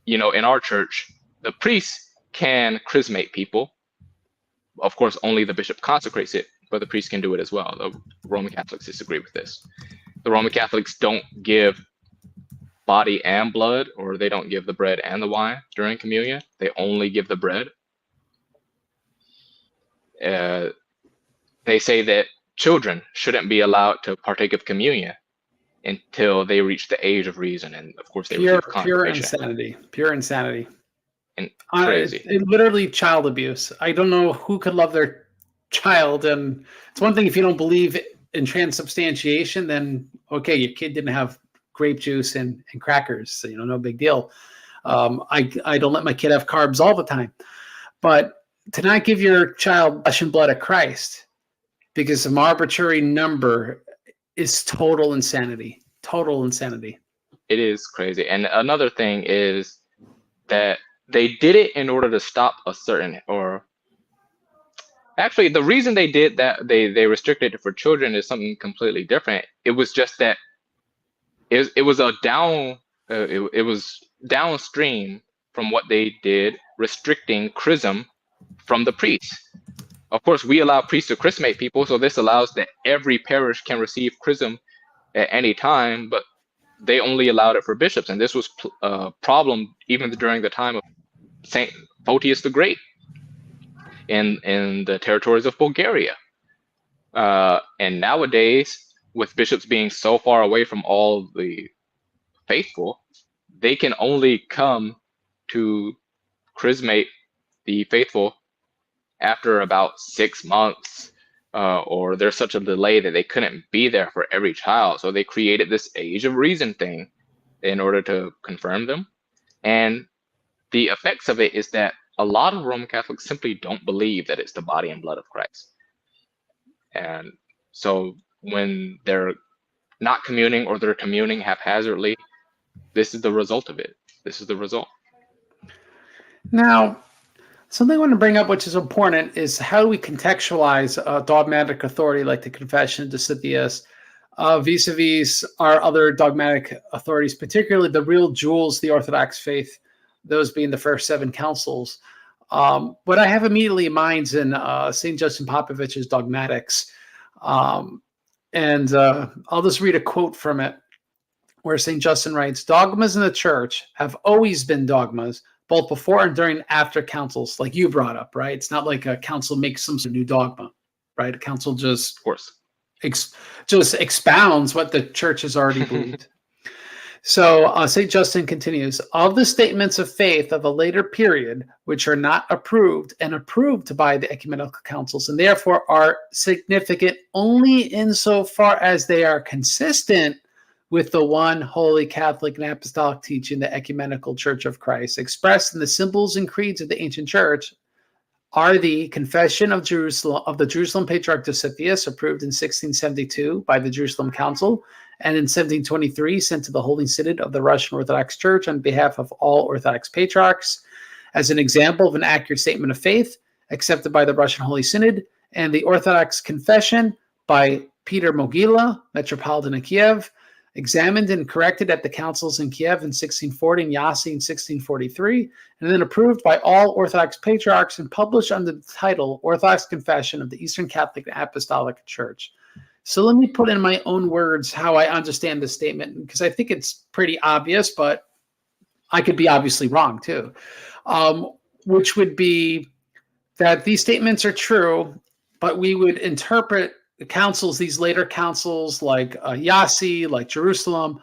in our church, the priests can chrismate people. Of course, only the bishop consecrates it, but the priest can do it as well. The Roman Catholics disagree with this. The Roman Catholics don't give body and blood, or they don't give the bread and the wine during communion. They only give the bread. They say that children shouldn't be allowed to partake of communion until they reach the age of reason, and of course they Pure, receive pure confirmation. insanity. Pure insanity. And crazy. Literally child abuse. I don't know who could love their child. And it's one thing if you don't believe in transubstantiation, then okay, your kid didn't have grape juice and crackers, so, no big deal. I don't let my kid have carbs all the time, but to not give your child flesh and blood of Christ because some arbitrary number is total insanity. Total insanity. It is crazy. And another thing is that they did it in order to stop a certain, or actually the reason they did that, they restricted it for children is something completely different. It was just that it was a it was downstream from what they did, restricting chrism from the priests. Of course, we allow priests to chrismate people, so this allows that every parish can receive chrism at any time, but they only allowed it for bishops, and this was a problem even during the time of Saint Photius the Great in the territories of Bulgaria. And nowadays, with bishops being so far away from all the faithful, they can only come to chrismate the faithful after about 6 months, or there's such a delay that they couldn't be there for every child. So they created this age of reason thing in order to confirm them. And the effects of it is that a lot of Roman Catholics simply don't believe that it's the body and blood of Christ. And so when they're not communing or they're communing haphazardly, this is the result of it. This is the result. Now, something I want to bring up, which is important, is how do we contextualize a dogmatic authority like the Confession of Dositheus vis-a-vis our other dogmatic authorities, particularly the real jewels, the Orthodox faith, those being the first 7 councils. What I have immediately in mind is in St. Justin Popovich's Dogmatics. And I'll just read a quote from it where St. Justin writes, "Dogmas in the church have always been dogmas, both before and during and after councils," like you brought up, right? It's not like a council makes some sort of new dogma, right? A council just, of course, just expounds what the church has already believed. So St. Justin continues, "Of the statements of faith of a later period, which are not approved and approved by the ecumenical councils, and therefore are significant only insofar as they are consistent with the one holy Catholic and apostolic teaching, the ecumenical Church of Christ, expressed in the symbols and creeds of the ancient church, are the Confession of Jerusalem of the Jerusalem Patriarch Dositheus, approved in 1672 by the Jerusalem Council, and in 1723 sent to the Holy Synod of the Russian Orthodox Church on behalf of all Orthodox patriarchs, as an example of an accurate statement of faith accepted by the Russian Holy Synod, and the Orthodox Confession by Peter Mogila, Metropolitan of Kiev, examined and corrected at the councils in Kiev in 1640 and Yasi in 1643, and then approved by all Orthodox patriarchs and published under the title Orthodox Confession of the Eastern Catholic and Apostolic Church." So let me put in my own words how I understand this statement, because I think it's pretty obvious, but I could be obviously wrong too, which would be that these statements are true, but we would interpret the councils, these later councils like Yasi, like Jerusalem,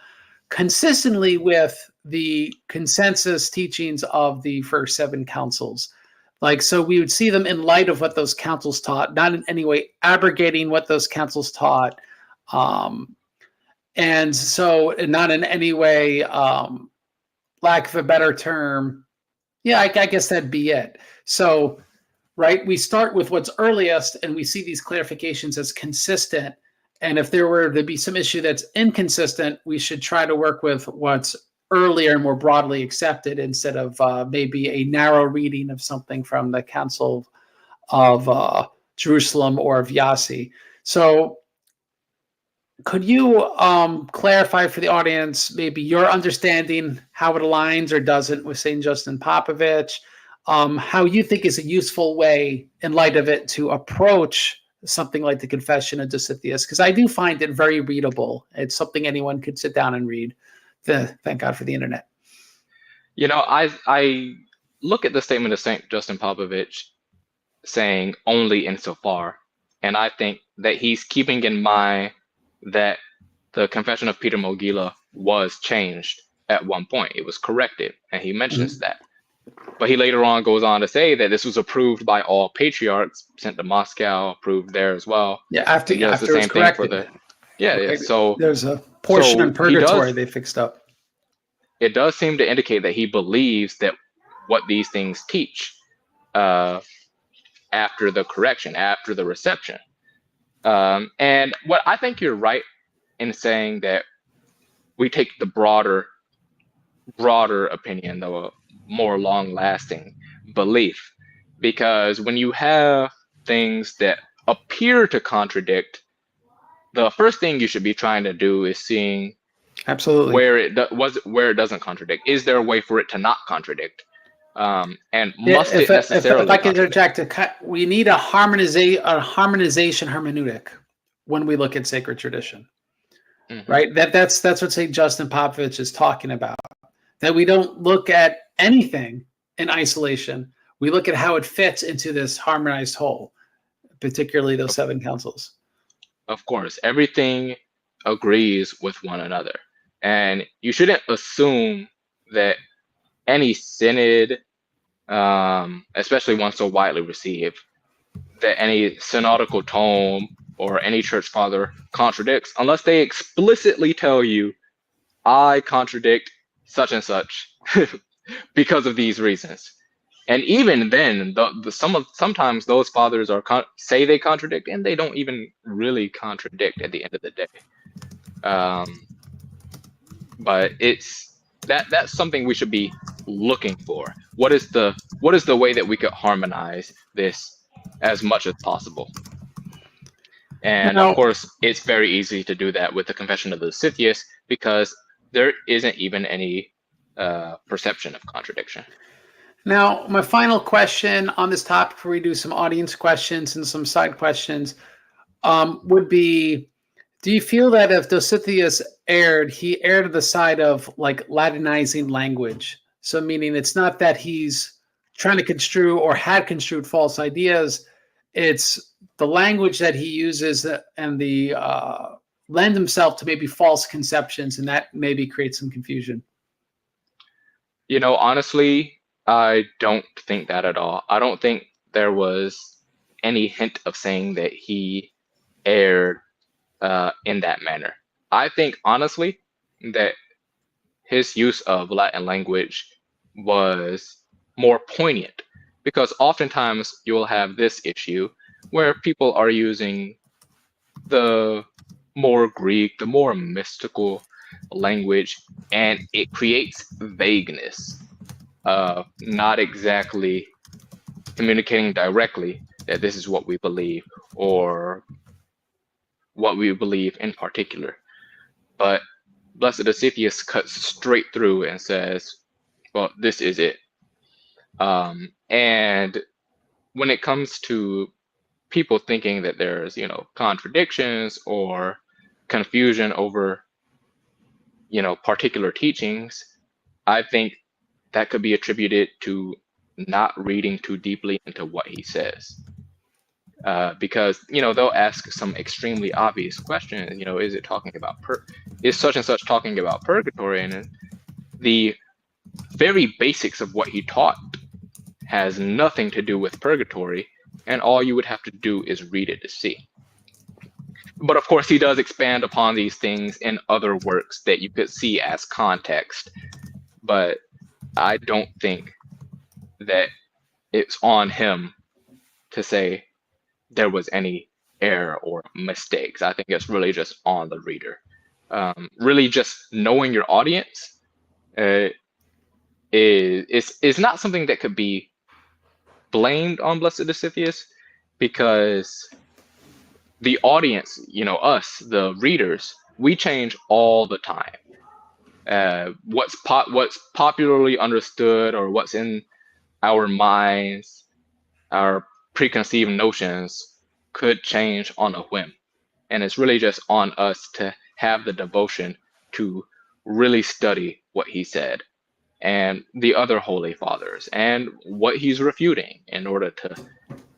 consistently with the consensus teachings of the first 7 councils. Like, so we would see them in light of what those councils taught, not in any way abrogating what those councils taught. And so not in any way, lack of a better term. Yeah, I guess that'd be it. So, right, we start with what's earliest and we see these clarifications as consistent. And if there were to be some issue that's inconsistent, we should try to work with what's earlier and more broadly accepted instead of maybe a narrow reading of something from the Council of Jerusalem or of Yasi. So could you clarify for the audience maybe your understanding how it aligns or doesn't with St. Justin Popovich, how you think is a useful way in light of it to approach something like the Confession of Dositheus? Because I do find it very readable. It's something anyone could sit down and read. Thank God for the internet. You know, I look at the statement of St. Justin Popovich saying only insofar, and I think that he's keeping in mind that the Confession of Peter Mogila was changed at one point. It was corrected, and he mentions that. But he later on goes on to say that this was approved by all patriarchs, sent to Moscow, approved there as well. Yeah, after He does the it was same thing for corrected. yeah. So there's a portion in he does. purgatory they fixed up. It does seem to indicate that he believes that what these things teach after the correction, after the reception. And what I think you're right in saying that we take the broader opinion, the more long-lasting belief, because when you have things that appear to contradict, the first thing you should be trying to do is seeing absolutely where it doesn't contradict. Is there a way for it to not contradict? And must it necessarily? If I can interject, we need a harmonization hermeneutic when we look at sacred tradition, right? That's what St. Justin Popovich is talking about. That we don't look at anything in isolation. We look at how it fits into this harmonized whole, particularly those seven councils. Of course, everything agrees with one another. And you shouldn't assume that any synod, especially one so widely received, that any synodical tome or any church father contradicts unless they explicitly tell you, I contradict such and such because of these reasons. And even then, sometimes those fathers say they contradict, and they don't even really contradict at the end of the day. But that's something we should be looking for. What is the way that we could harmonize this as much as possible? And of course, it's very easy to do that with the Confession of Dositheus because there isn't even any perception of contradiction. Now, my final question on this topic before we do some audience questions and some side questions would be, do you feel that if Dositheus erred, he erred to the side of like Latinizing language? So meaning it's not that he's trying to construe or had construed false ideas. It's the language that he uses and the lend himself to maybe false conceptions, and that maybe creates some confusion. Honestly, I don't think that at all. I don't think there was any hint of saying that he erred in that manner. I think, honestly, that his use of Latin language was more poignant because oftentimes you'll have this issue where people are using the more Greek, the more mystical language, and it creates vagueness, not exactly communicating directly that this is what we believe or what we believe in particular. But Blessed Dositheus cuts straight through and says, well, this is it. And when it comes to people thinking that there's, contradictions or confusion over, particular teachings, I think that could be attributed to not reading too deeply into what he says. Because, they'll ask some extremely obvious question, is it talking about, is such and such talking about purgatory? And the very basics of what he taught has nothing to do with purgatory, and all you would have to do is read it to see. But of course, he does expand upon these things in other works that you could see as context. But I don't think that it's on him to say there was any error or mistakes. I think it's really just on the reader. Really just knowing your audience is not something that could be blamed on Blessed Dositheus, because the audience, us, the readers, we change all the time. What's popularly understood or what's in our minds, our preconceived notions could change on a whim. And it's really just on us to have the devotion to really study what he said and the other holy fathers and what he's refuting in order to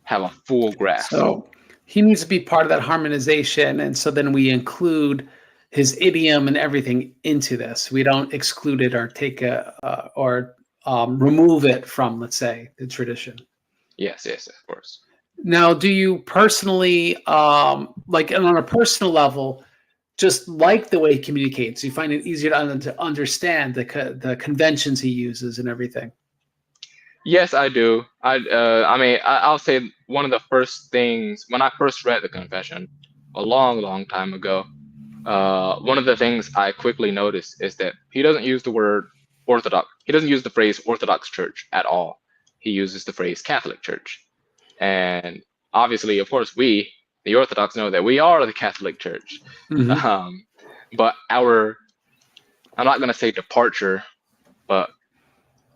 have a full grasp. So he needs to be part of that harmonization. And so then we include his idiom and everything into this. We don't exclude it or take remove it from, let's say, the tradition. Yes, of course. Now, do you personally, like on a personal level, just like the way he communicates? You find it easier to understand the conventions he uses and everything? Yes, I do. I mean, I'll say one of the first things when I first read the confession a long time ago, one of the things I quickly noticed is that he doesn't use the word Orthodox. He doesn't use the phrase Orthodox Church at all. He uses the phrase Catholic Church. And obviously, of course, we, the Orthodox, know that we are the Catholic Church. Mm-hmm. But I'm not going to say departure, but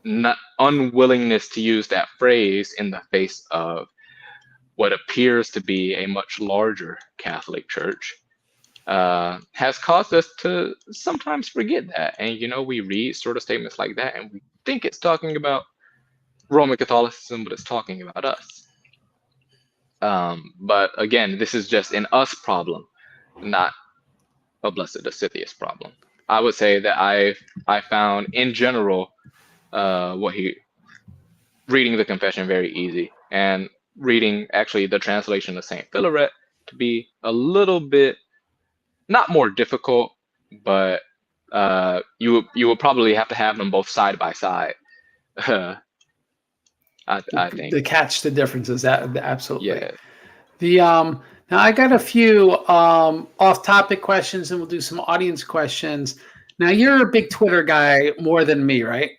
not unwillingness to use that phrase in the face of what appears to be a much larger Catholic Church has caused us to sometimes forget that. And, we read sort of statements like that and we think it's talking about Roman Catholicism, but it's talking about us. But again, this is just an us problem, not a Blessed Dositheus problem. I would say that I found in general reading the confession very easy, and reading actually the translation of Saint Philaret to be a little bit not more difficult, but you will probably have to have them both side by side. I think To catch the differences, that absolutely. Yeah. Now I got a few off-topic questions, and we'll do some audience questions. Now you're a big Twitter guy more than me, right?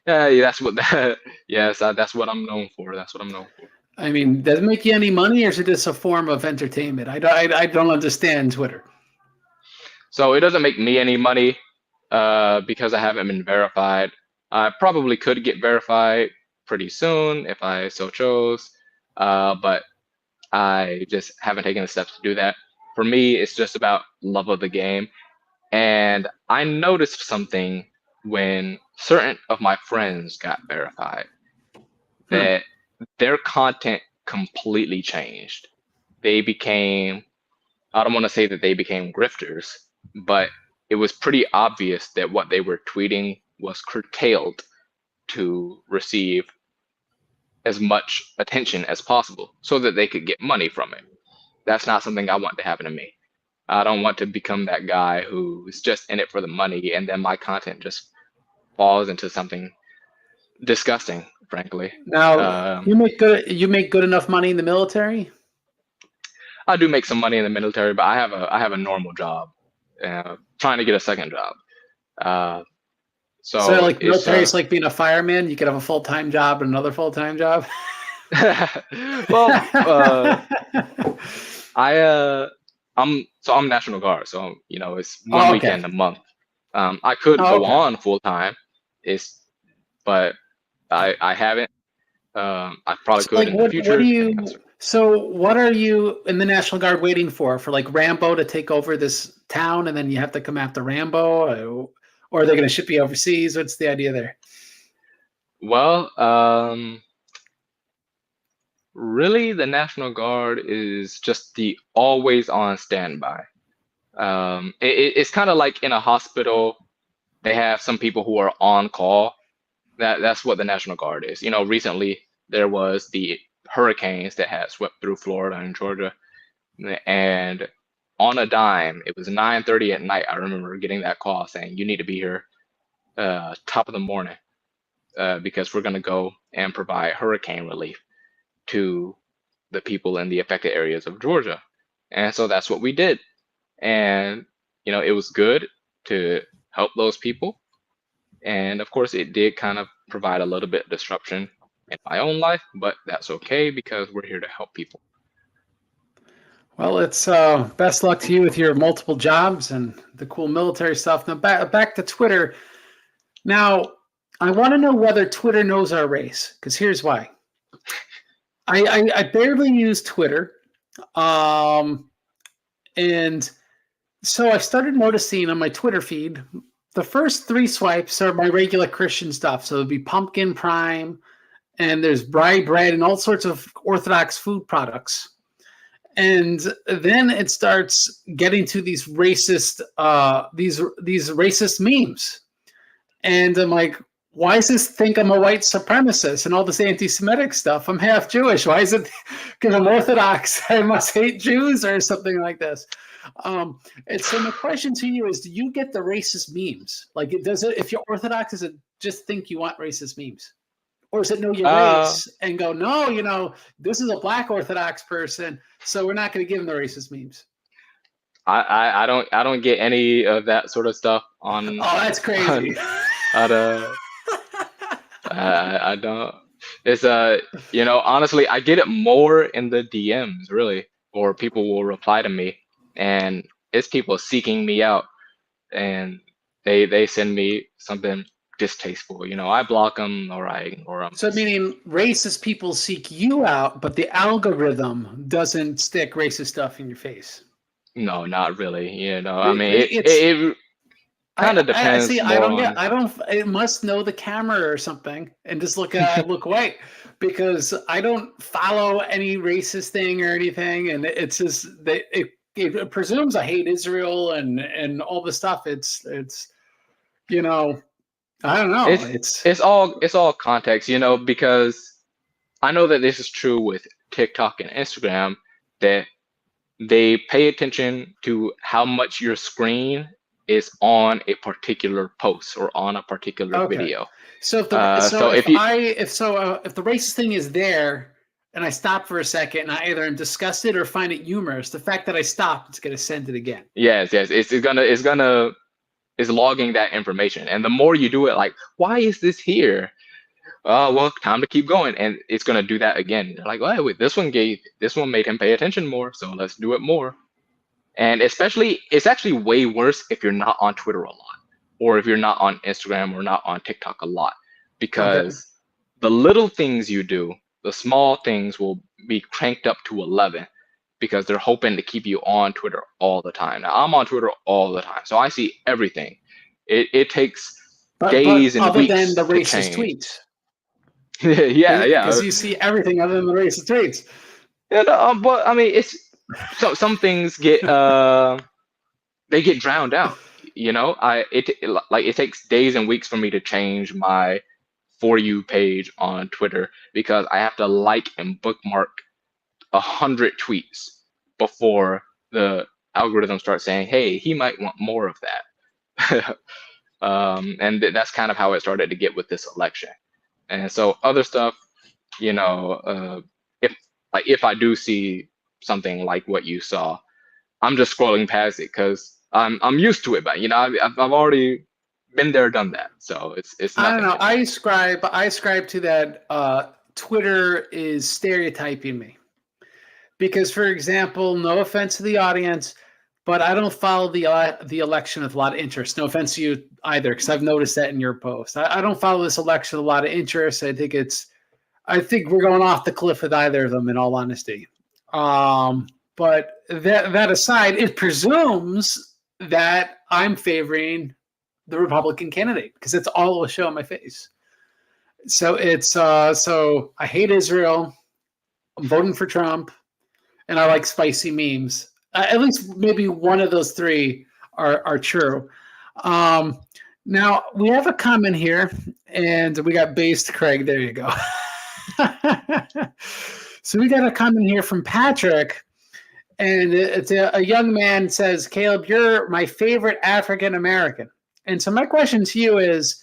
Yeah, that's what that's what I'm known for. That's what I'm known for. I mean, does it make you any money, or is it just a form of entertainment? I don't understand Twitter. So it doesn't make me any money because I haven't been verified. I probably could get verified pretty soon if I so chose, but I just haven't taken the steps to do that. For me, it's just about love of the game. And I noticed something when certain of my friends got verified, that their content completely changed. They became, I don't want to say that they became grifters, but it was pretty obvious that what they were tweeting was curtailed to receive as much attention as possible so that they could get money from it. That's not something I want to happen to me. I don't want to become that guy who is just in it for the money and then my content just falls into something disgusting, frankly. Now you make good enough money in the military? I do make some money in the military, but I have a normal job, trying to get a second job. So like military is like being a fireman. You could have a full-time job and another full-time job. Well, I'm National Guard, so it's one weekend a month. I could go on full time, but I haven't. I probably could in the future. So what are you in the National Guard waiting for like Rambo to take over this town, and then you have to come after Rambo, or are they going to ship you overseas? What's the idea there? Well, really, the National Guard is just the always on standby. It's kind of like in a hospital, they have some people who are on call. That's what the National Guard is. Recently there was the hurricanes that had swept through Florida and Georgia, and on a dime, it was 9:30 at night. I remember getting that call saying, "You need to be here top of the morning because we're going to go and provide hurricane relief to the people in the affected areas of Georgia." And so that's what we did. And, it was good to help those people. And of course, it did kind of provide a little bit of disruption in my own life, but that's okay because we're here to help people. Well, it's best luck to you with your multiple jobs and the cool military stuff. Now, back to Twitter. Now, I want to know whether Twitter knows our race, because here's why. I barely use Twitter. And so I started noticing on my Twitter feed, the first 3 swipes are my regular Christian stuff. So it'd be Pumpkin Prime, and there's rye bread and all sorts of Orthodox food products. And then it starts getting to these racist memes. And I'm like, why does this think I'm a white supremacist and all this anti-Semitic stuff? I'm half Jewish. Why is it because I'm Orthodox I must hate Jews or something like this? And so my question to you is, do you get the racist memes? Like, if you're Orthodox, does it just think you want racist memes? Or is it know your race and go, no, this is a Black Orthodox person, so we're not going to give him the racist memes? I don't get any of that sort of stuff on. Oh, that's crazy. I don't. It's honestly, I get it more in the DMs, really, or people will reply to me, and it's people seeking me out, and they send me something distasteful. I block them or I ignore them. So meaning racist people seek you out, but the algorithm doesn't stick racist stuff in your face. No, not really. I mean, it kind of depends. It must know the camera or something and just look white, because I don't follow any racist thing or anything, and it's just it presumes I hate Israel and all the stuff. It's I don't know. It's all context, because I know that this is true with TikTok and Instagram, that they pay attention to how much your screen is on a particular post or on a particular video. So if the racist thing is there and I stop for a second and I either am disgusted or find it humorous, the fact that I stop, it's gonna send it again. Yes, it's logging that information, and the more you do it, like, why is this here? Well, time to keep going, and it's gonna do that again. They're like, oh, wait, this one made him pay attention more, so let's do it more. And especially, it's actually way worse if you're not on Twitter a lot, or if you're not on Instagram or not on TikTok a lot, because the little things you do, the small things, will be cranked up to 11. Because they're hoping to keep you on Twitter all the time. Now, I'm on Twitter all the time, so I see everything. It takes days and weeks other than the to racist change. tweets. yeah. Because you see everything other than the racist tweets. But I mean, it's some things get they get drowned out. It takes days and weeks for me to change my For You page on Twitter, because I have to like and bookmark 100 tweets before the algorithm starts saying, hey, he might want more of that. And that's kind of how it started to get with this election. And so other stuff, if I do see something like what you saw, I'm just scrolling past it because I'm used to it. But I've already been there, done that. So it's nothing. I don't know. I ascribe to that. Twitter is stereotyping me. Because, for example, no offense to the audience, but I don't follow the election with a lot of interest. No offense to you either, because I've noticed that in your post. I don't follow this election with a lot of interest. I think we're going off the cliff with either of them, in all honesty. But that aside, it presumes that I'm favoring the Republican candidate, because that's all it will show on my face. So it's so I hate Israel. I'm voting for Trump. And I like spicy memes. At least maybe one of those three are true. Now, we have a comment here, and we got based Craig. There you go. So we got a comment here from Patrick, and it's a young man says, Kaleb, you're my favorite African American. And so my question to you is,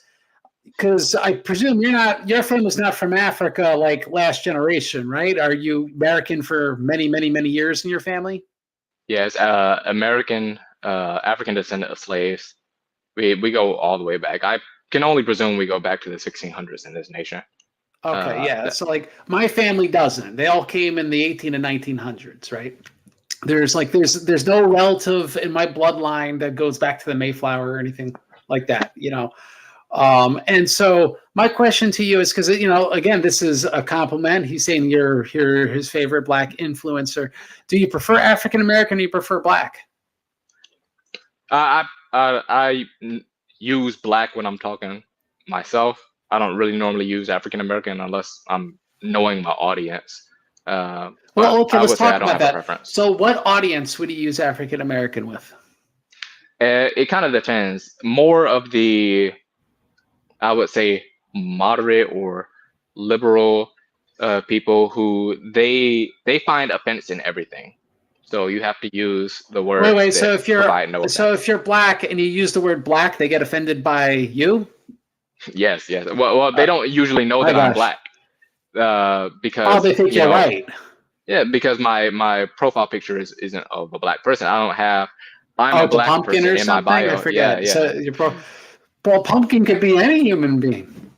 because I presume your family's not from Africa like last generation, right? Are you American for many, many, many years in your family? Yes, American, African descendant of slaves. We go all the way back. I can only presume we go back to the 1600s in this nation. Okay, yeah. So like my family doesn't. They all came in the 18 and 1900s, right? There's no relative in my bloodline that goes back to the Mayflower or anything like that, And so my question to you is, because again, this is a compliment. He's saying you're his favorite Black influencer. Do you prefer African American or do you prefer Black? I use Black when I'm talking myself. I don't really normally use African American unless I'm knowing my audience. But Well, okay, I let's would say talk I don't about have a that. preference. So, what audience would you use African American with? It kind of depends. More of the, I would say, moderate or liberal people who they find offense in everything. So you have to use the Wait, words wait. that provide no offense. If you're black and you use the word black, they get offended by you. Yes, yes. Well, they Uh, don't usually know my that I'm gosh. black Oh, because they think you're white. yeah, because my profile picture isn't of a black person. I don't have I'm Oh, a it's a black pumpkin person or in my something. I bio. Yeah, forget. yeah. So well, pumpkin could be any human being.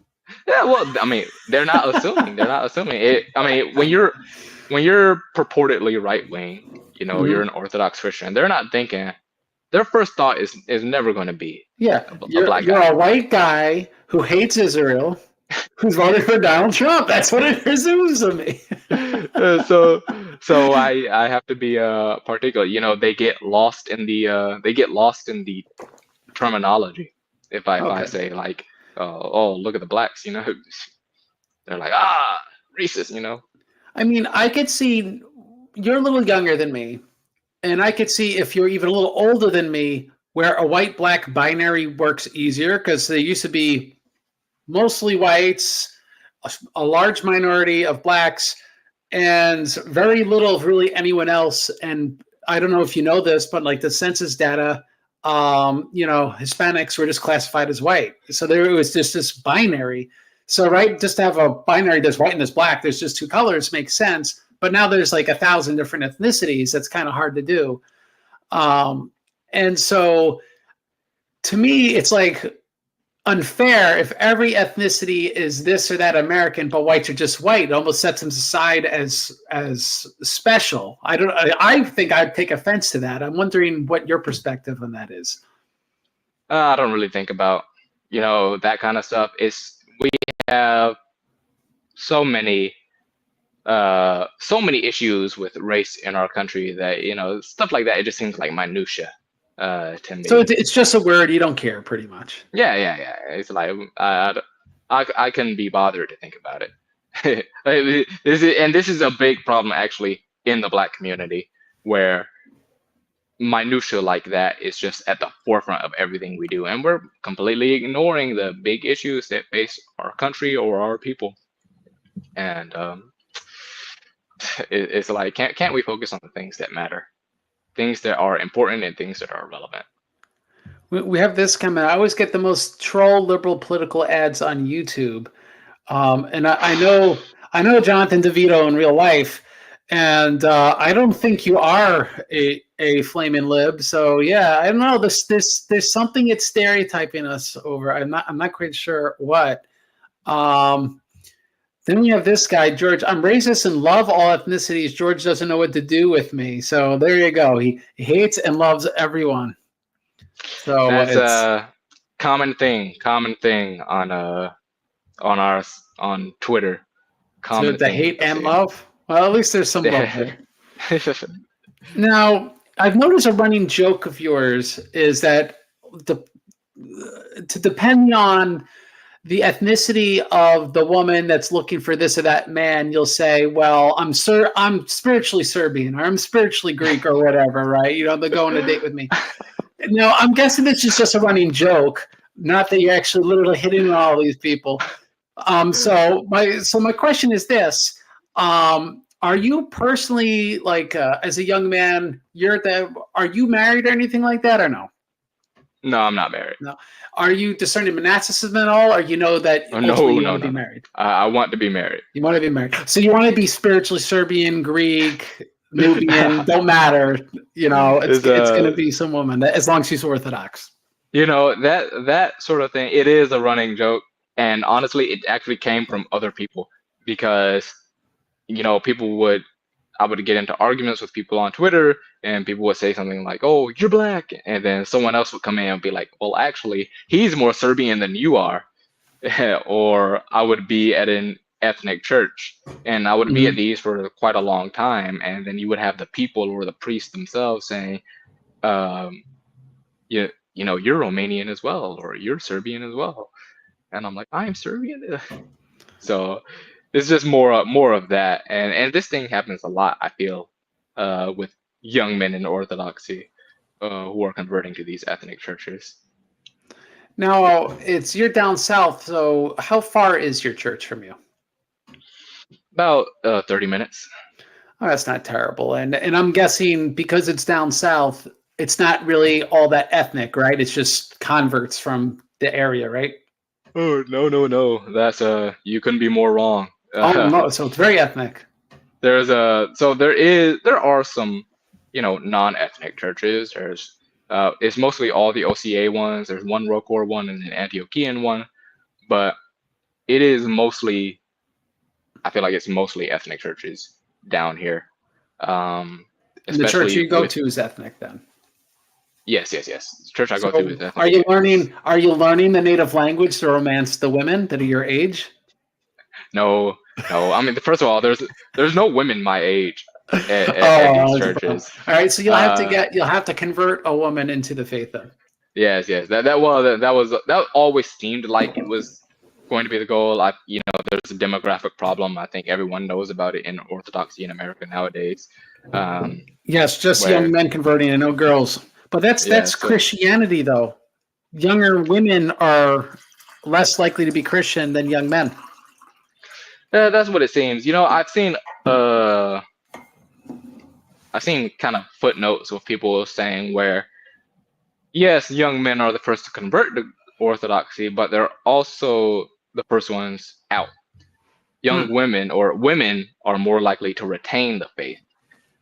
Yeah, well, I mean, they're not assuming. They're not assuming it. I mean, when you're purportedly right wing, you're Mhm. an Orthodox Christian. They're not thinking. Their first thought is never going to be Yeah, a black you're guy. a white guy who hates Israel, who's voted for Donald Trump. That's what it presumes of me. So I have to be particular. They get lost in the terminology. If I Okay. say like, oh, look at the blacks, they're like, racist. I mean, I could see you're a little younger than me, and I could see if you're even a little older than me, where a white black binary works easier because there used to be mostly whites, a large minority of blacks, and very little of really anyone else. And I don't know if you know this, but like the census data, Hispanics were just classified as white. So there was just this binary. So right, just to have a binary that's white and that's black, there's just two colors makes sense. But now there's like 1,000 different ethnicities. That's kind of hard to do. Um, and so to me, it's like unfair if every ethnicity is this or that American, but whites are just white. It almost sets them aside as special. I think I'd take offense to that. I'm wondering what your perspective on that is. I don't really think about that kind of stuff. We have so many issues with race in our country that stuff like that. It just seems like minutia to So me. it's just a word. You don't care, pretty much. Yeah, yeah, yeah. It's like I couldn't be bothered to think about it. This is a big problem actually in the black community where minutia like that is just at the forefront of everything we do, and we're completely ignoring the big issues that face our country or our people. And it's like can't we focus on the things that matter, things that are important, and things that are relevant? We have this coming. I always get the most troll liberal political ads on YouTube. And I know Jonathan DeVito in real life, and I don't think you are a flaming lib. So yeah, I don't know. There's something it's stereotyping us over. I'm not quite sure what. Then we have this guy, George. I'm racist and love all ethnicities. George doesn't know what to do with me. So there you go. He hates and loves everyone. So That's it's a common thing on Twitter. so Common the thing hate to and see. love. Well, at least there's some love there. Now, I've noticed a running joke of yours is that the to depend on the ethnicity of the woman that's looking for this or that man, you'll say, "Well, I'm spiritually Serbian, or I'm spiritually Greek, or whatever." Right? They'll go on a date with me. No, I'm guessing this is just a running joke, not that you're actually literally hitting on all these people. So my question is this: are you personally like as a young man? Are you married or anything like that, or no? No, I'm not married. No. Are you discerning monasticism at all, or you know that Oh, ultimately no, you no, want to no, be no. married? I want to be married. You want to be married. So you want to be spiritually Serbian, Greek, Nubian, don't matter. Is It's going to be some woman as long as she's Orthodox. that sort of thing. It is a running joke, and honestly, it actually came from other people because I would get into arguments with people on Twitter, and people would say something like, "Oh, you're black," and then someone else would come in and be like, "Well, actually, he's more Serbian than you are," or I would be at an ethnic church, and I would be at Mhm. these for quite a long time, and then you would have the people or the priests themselves saying, um, you're Romanian as well, or you're Serbian as well," and I'm like, "I'm Serbian," so. it's just more of that, and this thing happens a lot, I feel, with young men in Orthodoxy who are converting to these ethnic churches. Now, you're down south, so how far is your church from you? About 30 minutes. Oh, that's not terrible. And I'm guessing because it's down south, it's not really all that ethnic, right? It's just converts from the area, right? Oh, no. That's you couldn't be more wrong. Oh no, so it's very ethnic. There are some, non-ethnic churches. It's mostly all the OCA ones. There's one ROCOR one and an Antiochian one, but it is mostly, I feel like it's mostly ethnic churches down here. And the church you go to is ethnic then. Yes. The church I go to is ethnic. Are you learning the native language to romance the women that are your age? No. I mean, first of all, there's no women my age at these churches. All right, so you'll have to convert a woman into the faith then. Yes. That always seemed like it was going to be the goal. There's a demographic problem. I think everyone knows about it in Orthodoxy in America nowadays. Yes, just young men converting and no girls. But that's Christianity though. Younger women are less likely to be Christian than young men. That's what it seems. I've seen kind of footnotes of people saying where, yes, young men are the first to convert to Orthodoxy, but they're also the first ones out. Young women are more likely to retain the faith.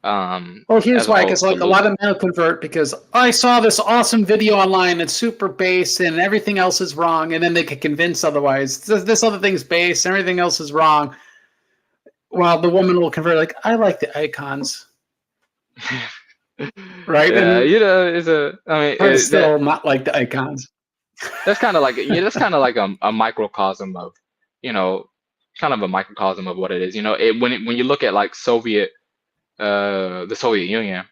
Here's why, because like a lot of men will convert because I saw this awesome video online that's super base and everything else is wrong, and then they get convinced otherwise. This other thing's base, and everything else is wrong. Well, the woman will convert like, I like the icons. Right? Yeah, it's still not like the icons. That's kind of like a microcosm of, kind of a microcosm of what it is. When you look at like the Soviet Union,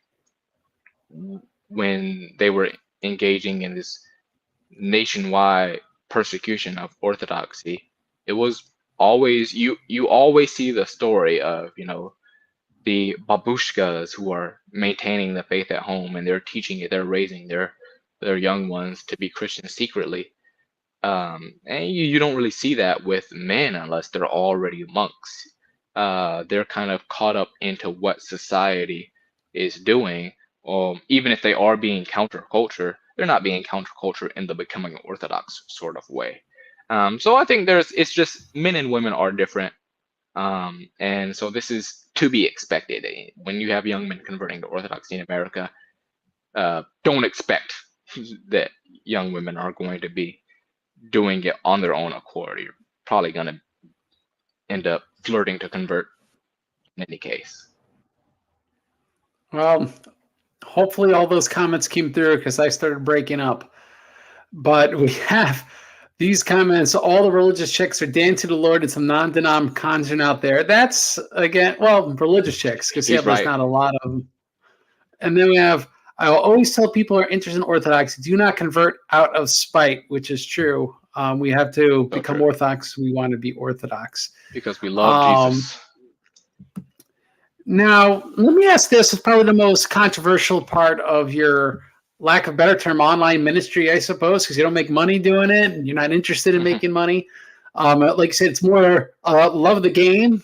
when they were engaging in this nationwide persecution of Orthodoxy, it was always you always see the story of the babushkas who are maintaining the faith at home, and they're teaching it, they're raising their young ones to be Christian secretly, and you don't really see that with men unless they're already monks. They're kind of caught up into what society is doing. Even if they are being counterculture, they're not being counterculture in the becoming Orthodox sort of way. So I think it's just men and women are different. And so this is to be expected. When you have young men converting to Orthodoxy in America, don't expect that young women are going to be doing it on their own accord. You're probably going to end up flirting to convert in any case. Well, hopefully all those comments came through because I started breaking up. But we have these comments. All the religious chicks are dancing to the Lord. It's a non-denom conjure out there. That's, again, well, religious chicks, because there's not a lot of them. And then we have, I will always tell people who are interested in Orthodoxy, do not convert out of spite, which is true. We have to become Orthodox. We want to be Orthodox. Because we love Jesus. Now, let me ask this. It's probably the most controversial part of your, lack of a better term, online ministry, I suppose, because you don't make money doing it and you're not interested in making money. Like I said, it's more love of the game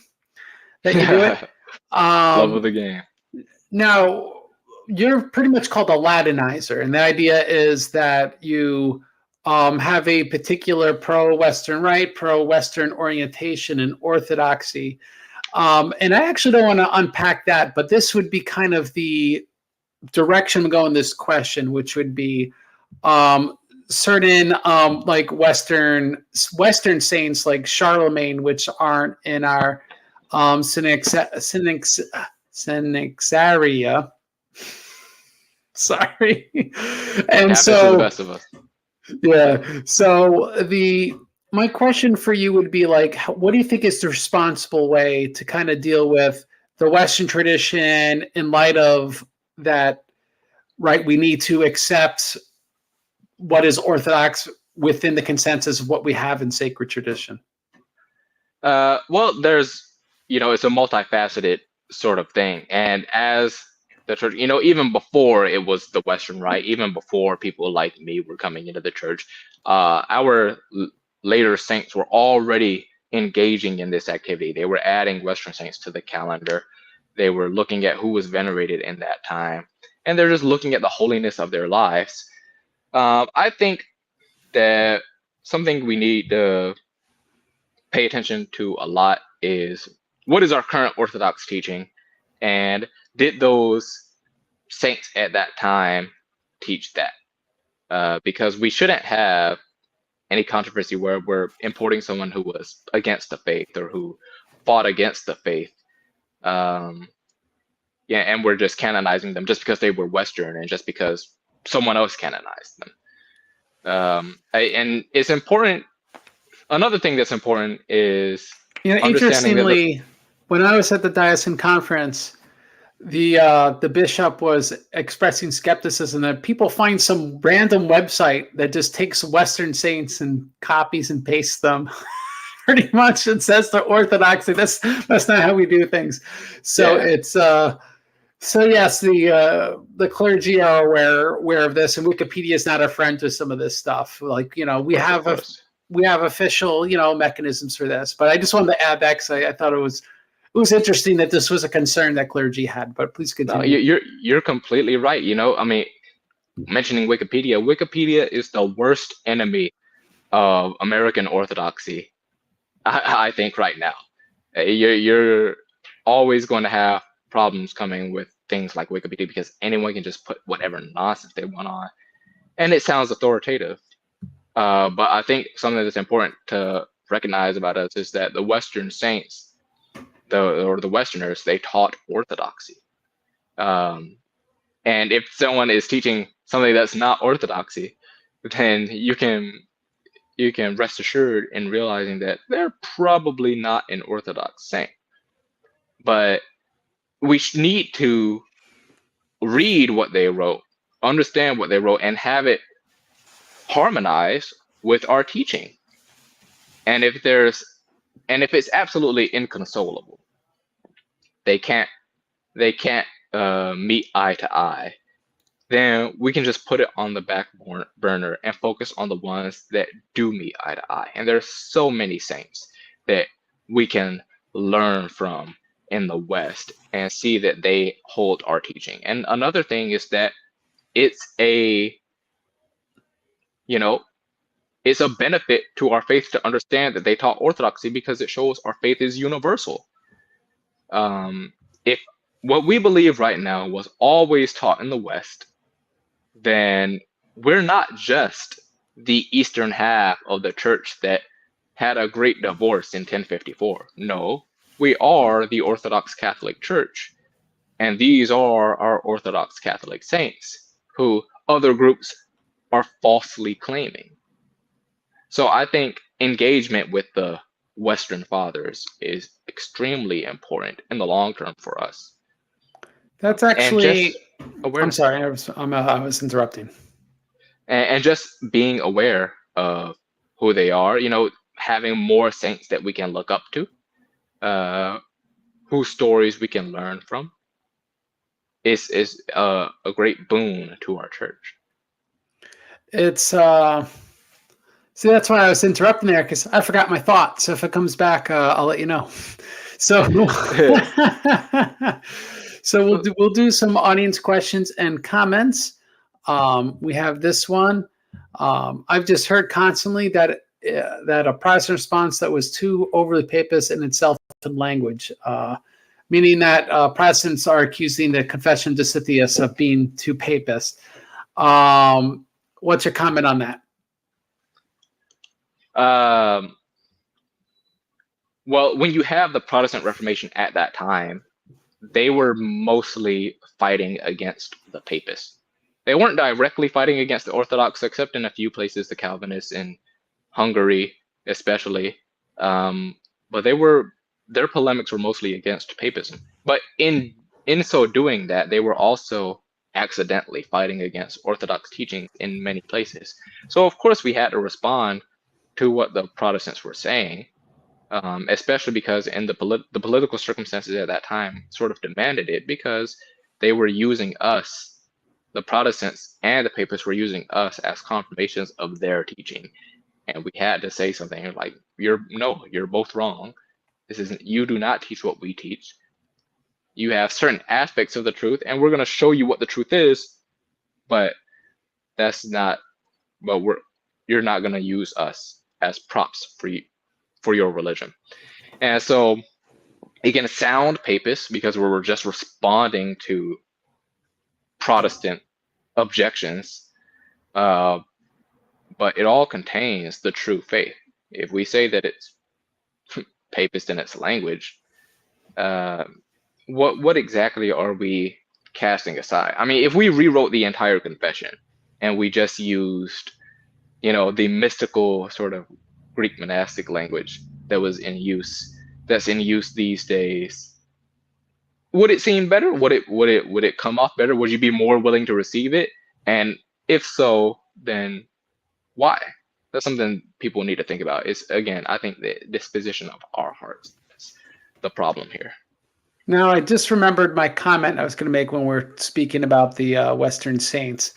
that you do it. Love of the game. Now, you're pretty much called a Latinizer, and the idea is that you have a particular pro-Western right, pro-Western orientation and orthodoxy. And I actually don't want to unpack that, but this would be kind of the direction we go in this question, which would be certain like Western saints like Charlemagne, which aren't in our Synaxaria. Sorry. And so the best of us. Yeah. So my question for you would be like, what do you think is the responsible way to kind of deal with the Western tradition in light of that, right? We need to accept what is Orthodox within the consensus of what we have in sacred tradition. Well, it's a multifaceted sort of thing. And as the church, even before it was the Western Rite, even before people like me were coming into the church, our later saints were already engaging in this activity. They were adding Western saints to the calendar. They were looking at who was venerated in that time. And they're just looking at the holiness of their lives. I think that something we need to pay attention to a lot is what is our current Orthodox teaching, and did those saints at that time teach that? Because we shouldn't have any controversy where we're importing someone who was against the faith or who fought against the faith. And we're just canonizing them just because they were Western and just because someone else canonized them. And it's important. Another thing that's important is understanding that interestingly, when I was at the diocesan conference, the bishop was expressing skepticism that people find some random website that just takes Western saints and copies and pastes them. Pretty much, it says the Orthodoxy. That's not how we do things. So it's so yes, the clergy are aware of this, and Wikipedia is not a friend to some of this stuff. Like we have official mechanisms for this, but I just wanted to add that because I thought it was interesting that this was a concern that clergy had. But please continue. No, you're completely right. I mean, mentioning Wikipedia is the worst enemy of American Orthodoxy. I think right now, you're always going to have problems coming with things like Wikipedia because anyone can just put whatever nonsense they want on, and it sounds authoritative. But I think something that's important to recognize about us is that the Western saints, or the Westerners, they taught Orthodoxy. And if someone is teaching something that's not Orthodoxy, then you can rest assured in realizing that they're probably not an Orthodox saint. But we need to read what they wrote, understand what they wrote, and have it harmonize with our teaching. And if it's absolutely inconsolable, they can't meet eye to eye, then we can just put it on the back burner and focus on the ones that do meet eye to eye. And there's so many saints that we can learn from in the West and see that they hold our teaching. And another thing is that it's a benefit to our faith to understand that they taught Orthodoxy because it shows our faith is universal. If what we believe right now was always taught in the West, then we're not just the eastern half of the church that had a great divorce in 1054. No, we are the Orthodox Catholic Church, and these are our Orthodox Catholic saints who other groups are falsely claiming. So I think engagement with the Western fathers is extremely important in the long term for us. That's actually. I'm sorry, I was interrupting. And just being aware of who they are, having more saints that we can look up to, whose stories we can learn from, is a great boon to our church. It's see, that's why I was interrupting there because I forgot my thought. So if it comes back, I'll let you know. So. So we'll do some audience questions and comments. We have this one. I've just heard constantly that a Protestant response that was too overly papist in itself in language, meaning that Protestants are accusing the Confession of Dositheus of being too papist. What's your comment on that? Well, when you have the Protestant Reformation at that time, they were mostly fighting against the papists. They weren't directly fighting against the Orthodox, except in a few places, the Calvinists in Hungary especially. But their polemics were mostly against papism. But in so doing that, they were also accidentally fighting against Orthodox teaching in many places. So of course we had to respond to what the Protestants were saying. especially because in the political circumstances at that time sort of demanded it, because they were using us, the Protestants and the Papists were using us as confirmations of their teaching, and we had to say something like, you're both wrong. This isn't, you do not teach what we teach. You have certain aspects of the truth, and we're going to show you what the truth is, but that's not, but you're not going to use us as props for your religion. And so it can sound papist because we're just responding to Protestant objections, but it all contains the true faith. If we say that it's papist in its language, what exactly are we casting aside? I mean, if we rewrote the entire confession and we just used, the mystical sort of Greek monastic language that's in use these days, would it seem better? Would it come off better? Would you be more willing to receive it? And if so, then why? That's something people need to think about. Is, again, I think the disposition of our hearts is the problem here. Now, I just remembered my comment I was going to make when we're speaking about the Western Saints.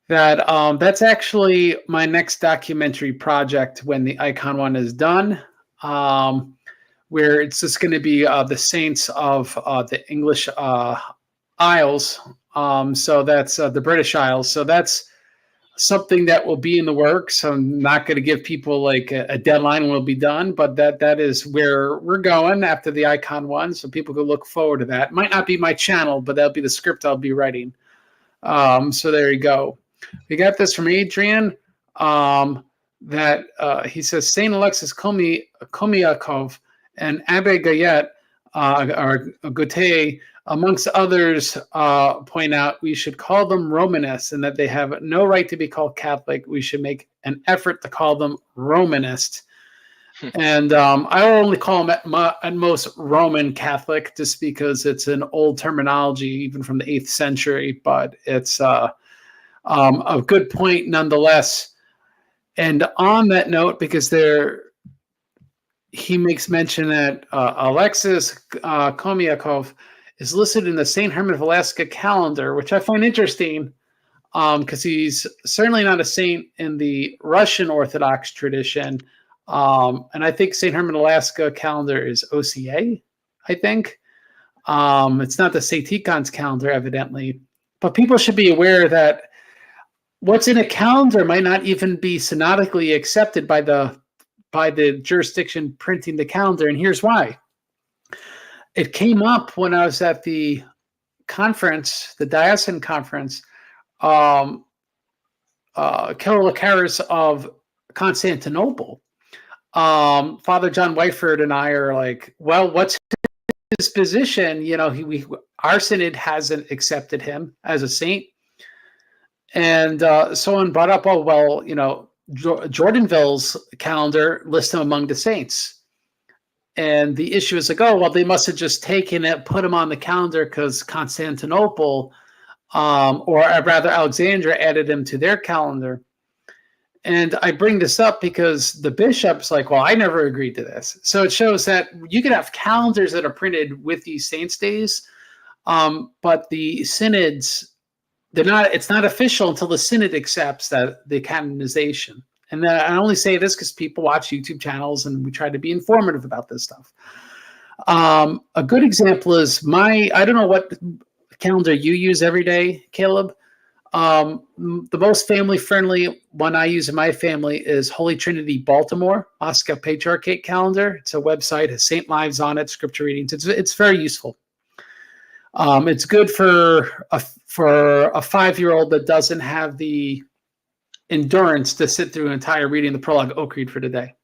That that's actually my next documentary project when the Icon one is done, where it's just going to be the saints of the English Isles. So that's the British Isles. So that's something that will be in the works. I'm not going to give people like a deadline when it'll be done, but that is where we're going after the Icon one. So people can look forward to that. It might not be my channel, but that'll be the script I'll be writing. So there you go. We got this from Adrian, that he says Saint Alexis Komiakov and Abbe Gayet, or Gautier, amongst others, point out we should call them Romanists and that they have no right to be called Catholic. We should make an effort to call them Romanist. And I will only call them at most Roman Catholic, just because it's an old terminology, even from the 8th century, but it's a good point nonetheless. And on that note, because he makes mention that Alexis Komiakov is listed in the St. Herman of Alaska calendar, which I find interesting, because he's certainly not a saint in the Russian Orthodox tradition. And I think St. Herman Alaska calendar is OCA, I think. It's not the St. Tikhon's calendar, evidently. But people should be aware that what's in a calendar might not even be synodically accepted by the jurisdiction printing the calendar. And here's why. It came up when I was at the conference, the diocesan conference, Keralacaris of Constantinople. Father John Whiteford and I are like, well, what's his position? Our synod hasn't accepted him as a saint. And someone brought up, oh, well, Jordanville's calendar lists him among the saints. And the issue is like, oh, well, they must have just taken it, put him on the calendar because Constantinople, or rather Alexandria, added him to their calendar. And I bring this up because the bishop's like, well, I never agreed to this. So it shows that you could have calendars that are printed with these saints' days, but the synods, it's not official until the synod accepts that the canonization. And I only say this because people watch YouTube channels and we try to be informative about this stuff. A good example is I don't know what calendar you use every day, Caleb. The most family-friendly one I use in my family is Holy Trinity Baltimore, Moscow Patriarchate calendar. It's a website, has saint lives on it, scripture readings. It's very useful. It's good for a 5-year-old that doesn't have the endurance to sit through an entire reading the prologue Oak Read for today.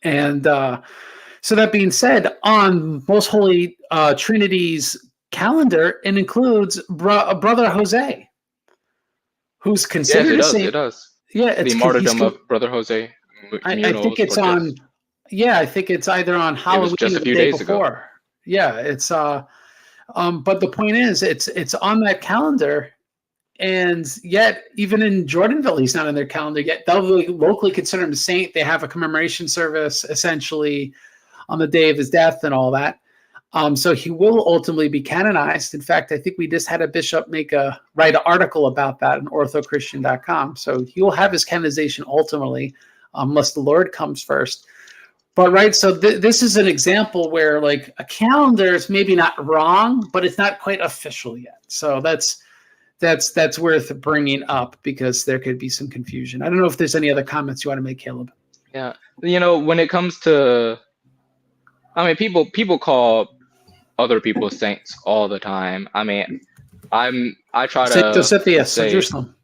And so that being said, on Most Holy Trinity's calendar, it includes Brother Jose, who's considered a saint. It does. Yeah, it's the martyrdom of Brother Jose. I think it's on. Yeah, I think it's either on Halloween just or a the few day days before. ago. Yeah, it's but the point is, it's on that calendar, And yet, even in Jordanville, he's not on their calendar yet. They'll locally consider him a saint. They have a commemoration service essentially on the day of his death and all that. So he will ultimately be canonized. In fact, I think we just had a bishop write an article about that on orthochristian.com. So he will have his canonization ultimately, unless the Lord comes first. But right, so this is an example where like a calendar is maybe not wrong, but it's not quite official yet. So that's worth bringing up because there could be some confusion. I don't know if there's any other comments you want to make, Caleb. Yeah, when it comes to, I mean, people call other people saints all the time. I mean, I try to Dositheus of say Jerusalem.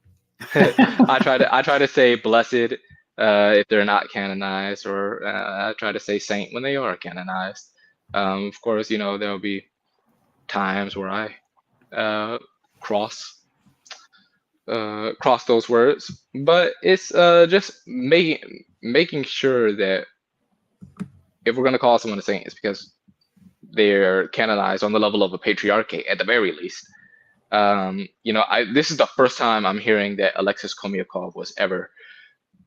I try to say blessed if they're not canonized, or I try to say saint when they are canonized. Of course, there'll be times where I cross those words, but it's just making sure that if we're going to call someone a saint, it's because they're canonized on the level of a patriarchate at the very least. This is the first time I'm hearing that Alexis Komiakov was ever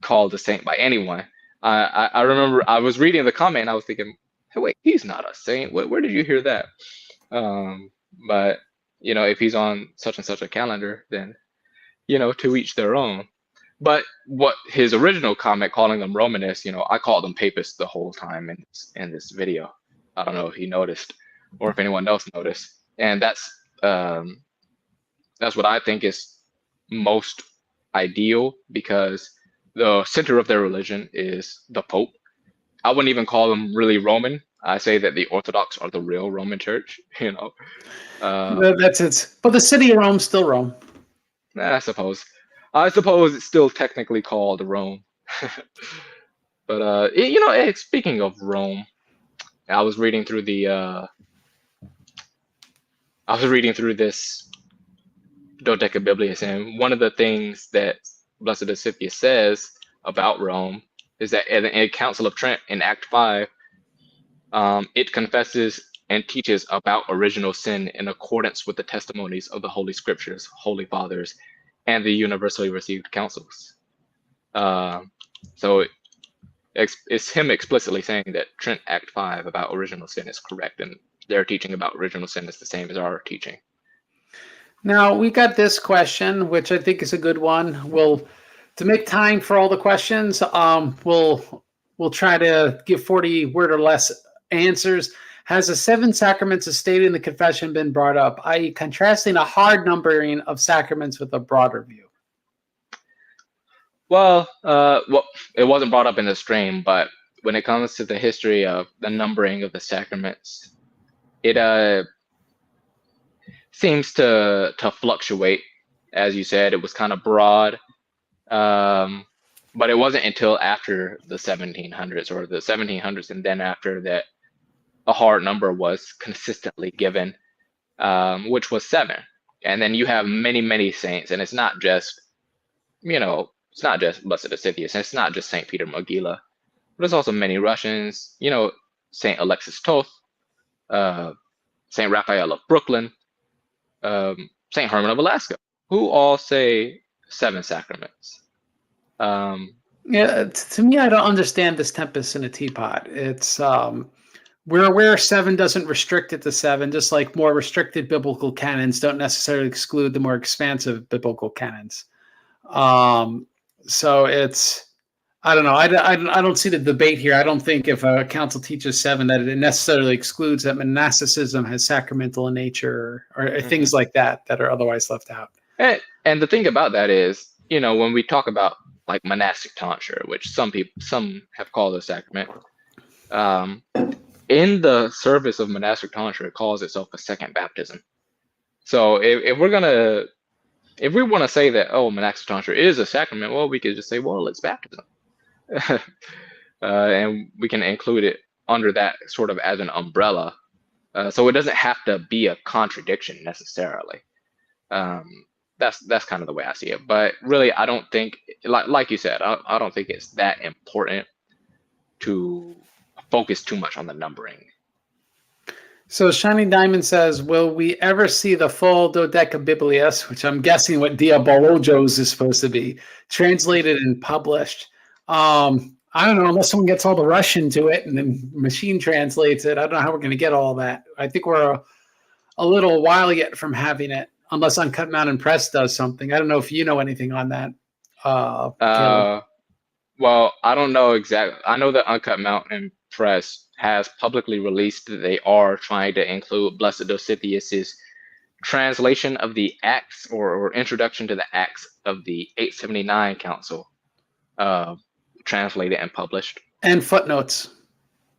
called a saint by anyone. I remember I was reading the comment and I was thinking, hey, wait, he's not a saint. Where did you hear that? But if he's on such and such a calendar, then to each their own. But what his original comment, calling them Romanists, I called them papists the whole time in this video. I don't know if he noticed or if anyone else noticed. And that's what I think is most ideal, because the center of their religion is the Pope. I wouldn't even call them really Roman. I say that the Orthodox are the real Roman Church, That's it. But the city of Rome's still Rome. I suppose it's still technically called Rome. But speaking of Rome, I was reading through this Dodecabiblius, and one of the things that Blessed Dositheus says about Rome is that in the Council of Trent in Act 5, it confesses and teaches about original sin in accordance with the testimonies of the Holy Scriptures, Holy Fathers, and the universally received councils. So it's him explicitly saying that Trent Act 5 about original sin is correct, and their teaching about original sin is the same as our teaching. Now, we got this question, which I think is a good one. To make time for all the questions, we'll try to give 40 word or less answers. Has the 7 sacraments as stated in the confession been brought up, i.e. contrasting a hard numbering of sacraments with a broader view? Well, it wasn't brought up in the stream, but when it comes to the history of the numbering of the sacraments, it seems to fluctuate. As you said, it was kind of broad, but it wasn't until after the 1700s or the 1700s and then after that a hard number was consistently given, which was 7. And then you have many, many saints, and it's not just, it's not just Blessed Dositheus, and it's not just St. Peter Mogila, but it's also many Russians, St. Alexis Toth, St. Raphael of Brooklyn, St. Herman of Alaska, who all say 7 sacraments. Yeah, to me, I don't understand this tempest in a teapot. It's we're aware 7 doesn't restrict it to 7, just like more restricted biblical canons don't necessarily exclude the more expansive biblical canons. So I don't know. I don't see the debate here. I don't think if a council teaches 7 that it necessarily excludes that monasticism has sacramental in nature or things like that are otherwise left out. And the thing about that is, when we talk about like monastic tonsure, which some have called a sacrament, in the service of monastic tonsure, it calls itself a second baptism. So if we want to say that, monastic tonsure is a sacrament, well, we could just say, well, it's baptism. And we can include it under that sort of as an umbrella. So it doesn't have to be a contradiction necessarily. That's kind of the way I see it. But really, I don't think, like you said, I don't think it's that important to focus too much on the numbering. So Shining Diamond says, will we ever see the full Dodecabiblius, which I'm guessing what Diabolojos is supposed to be, translated and published? I don't know, unless someone gets all the Russian to it and then machine translates it. I don't know how we're going to get all that. I think we're a little while yet from having it, unless Uncut Mountain Press does something. I don't know if you know anything on that. Caleb. Well, I don't know exactly. I know that Uncut Mountain Press has publicly released that they are trying to include Blessed Dositheus's translation of the Acts or introduction to the Acts of the 879 Council, translated and published. And footnotes.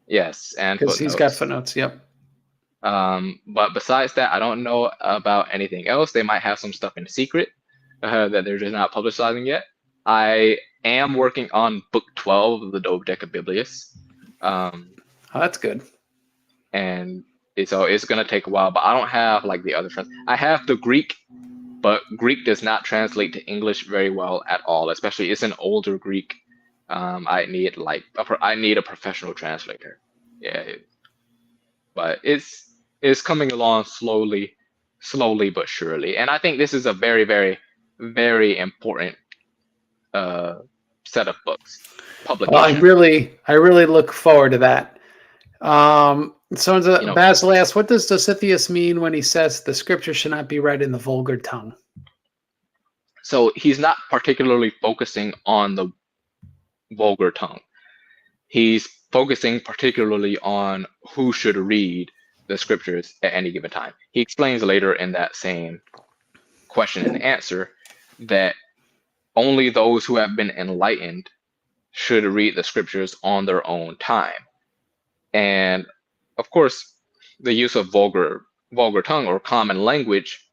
Yes, and Because footnotes. he's got footnotes, yep. But besides that, I don't know about anything else. They might have some stuff in secret that they're just not publicizing yet. I am working on book 12 of the Dodecabiblius. Oh, that's good. And so it's going to take a while, but I don't have like the other I have the Greek, but Greek does not translate to English very well at all, especially it's an older Greek. I need a professional translator. Yeah. But it's coming along slowly but surely. And I think this is a very, very, very important set of books. Publication. Well, I really look forward to that. Basil asks, what does Dositheus mean when he says the scripture should not be read in the vulgar tongue? So he's not particularly focusing on the vulgar tongue. He's focusing particularly on who should read the scriptures at any given time. He explains later in that same question and answer that only those who have been enlightened should read the scriptures on their own time. And of course, the use of vulgar tongue or common language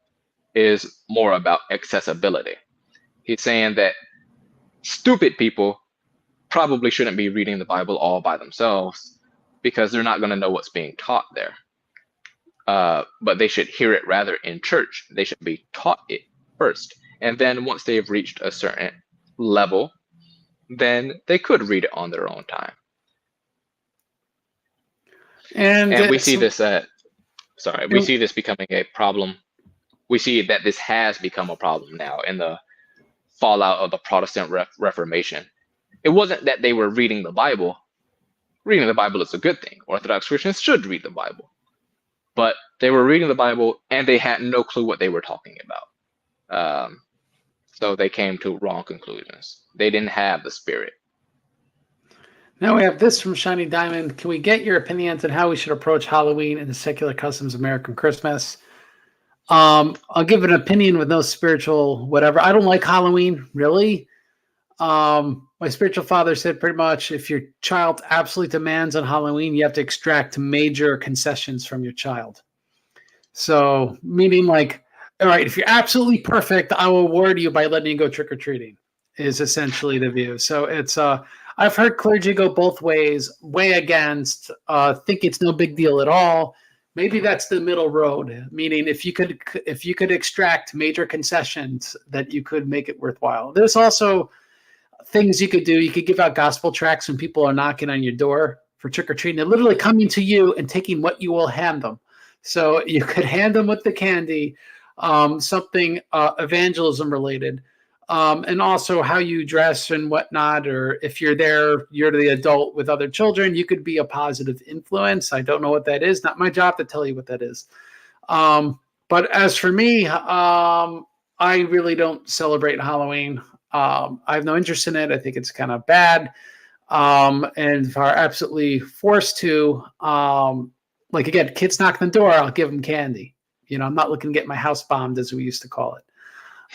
is more about accessibility. He's saying that stupid people probably shouldn't be reading the Bible all by themselves because they're not going to know what's being taught there. But they should hear it rather in church. They should be taught it first. And then once they've reached a certain level, then they could read it on their own time. And we see this we see this becoming a problem. We see that this has become a problem now in the fallout of the Protestant Reformation. It wasn't that they were reading the Bible. Reading the Bible is a good thing. Orthodox Christians should read the Bible. But they were reading the Bible and they had no clue what they were talking about. So they came to wrong conclusions. They didn't have the Spirit. Now we have this from Shiny Diamond. Can we get your opinions on how we should approach Halloween and the secular customs of American Christmas? I'll give an opinion with no spiritual whatever. I don't like Halloween, really. My spiritual father said pretty much if your child absolutely demands on Halloween, you have to extract major concessions from your child. So meaning like, all right, if you're absolutely perfect, I will reward you by letting you go trick-or-treating is essentially the view. So it's I've heard clergy go both ways, way against, think it's no big deal at all. Maybe that's the middle road, meaning if you could extract major concessions, that you could make it worthwhile. There's also things you could do. You could give out gospel tracts when people are knocking on your door for trick-or-treating. They're literally coming to you and taking what you will hand them. So you could hand them with the candy, something evangelism related. And also how you dress and whatnot, or if you're there, you're the adult with other children, you could be a positive influence. I don't know what that is. Not my job to tell you what that is. But as for me, I really don't celebrate Halloween. I have no interest in it. I think it's kind of bad. And if are absolutely forced to, like again, kids knock on the door, I'll give them candy. You know, I'm not looking to get my house bombed, as we used to call it.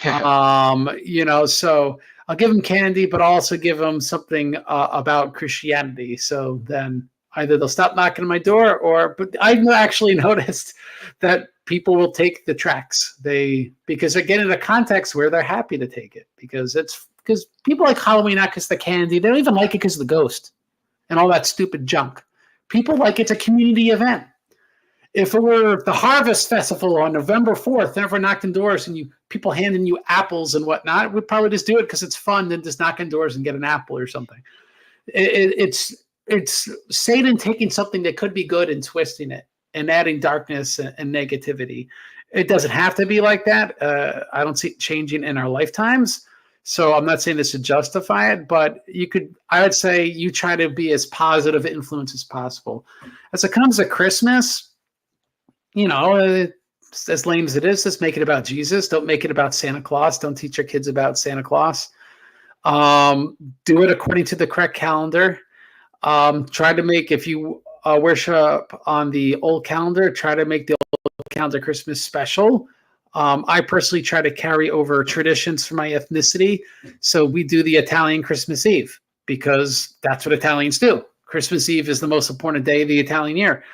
So I'll give them candy, but I'll also give them something about Christianity. So then either they'll stop knocking on my door, but I've actually noticed that people will take the tracts. Because they're getting a context where they're happy to take it, because people like Halloween, not because the candy, they don't even like it because of the ghost and all that stupid junk. People like it's a community event. If it were the Harvest Festival on November 4th, never knocked on doors and people handing you apples and whatnot, we'd probably just do it because it's fun and just knock on doors and get an apple or something. It's Satan taking something that could be good and twisting it. and adding darkness and negativity. It doesn't have to be like that. I don't see it changing in our lifetimes. So I'm not saying this to justify it, but I would say you try to be as positive influence as possible. As it comes to Christmas, as lame as it is, just make it about Jesus. Don't make it about Santa Claus. Don't teach your kids about Santa Claus. Do it according to the correct calendar. Try to make, if you worship on the old calendar, try to make the old calendar Christmas special. I personally try to carry over traditions from my ethnicity. So we do the Italian Christmas Eve because that's what Italians do. Christmas Eve is the most important day of the Italian year.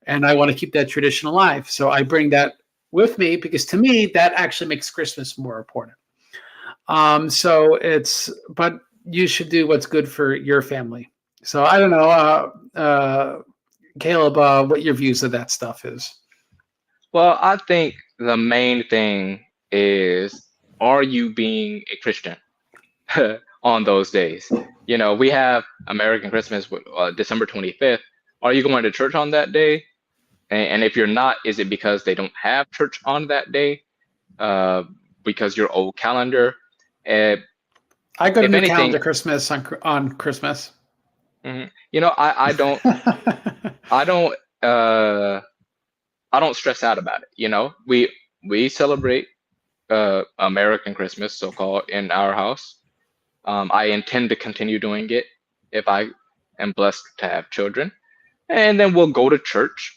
And I want to keep that tradition alive. So I bring that with me because to me, that actually makes Christmas more important. But you should do what's good for your family. So I don't know, Kaleb, what your views of that stuff is. Well, I think the main thing is, are you being a Christian on those days? We have American Christmas, December 25th. Are you going to church on that day? And if you're not, is it because they don't have church on that day? Because your old calendar? I go to New Calendar Christmas on Christmas. Mm-hmm. I don't stress out about it. We celebrate American Christmas, so-called, in our house. I intend to continue doing it if I am blessed to have children, and then we'll go to church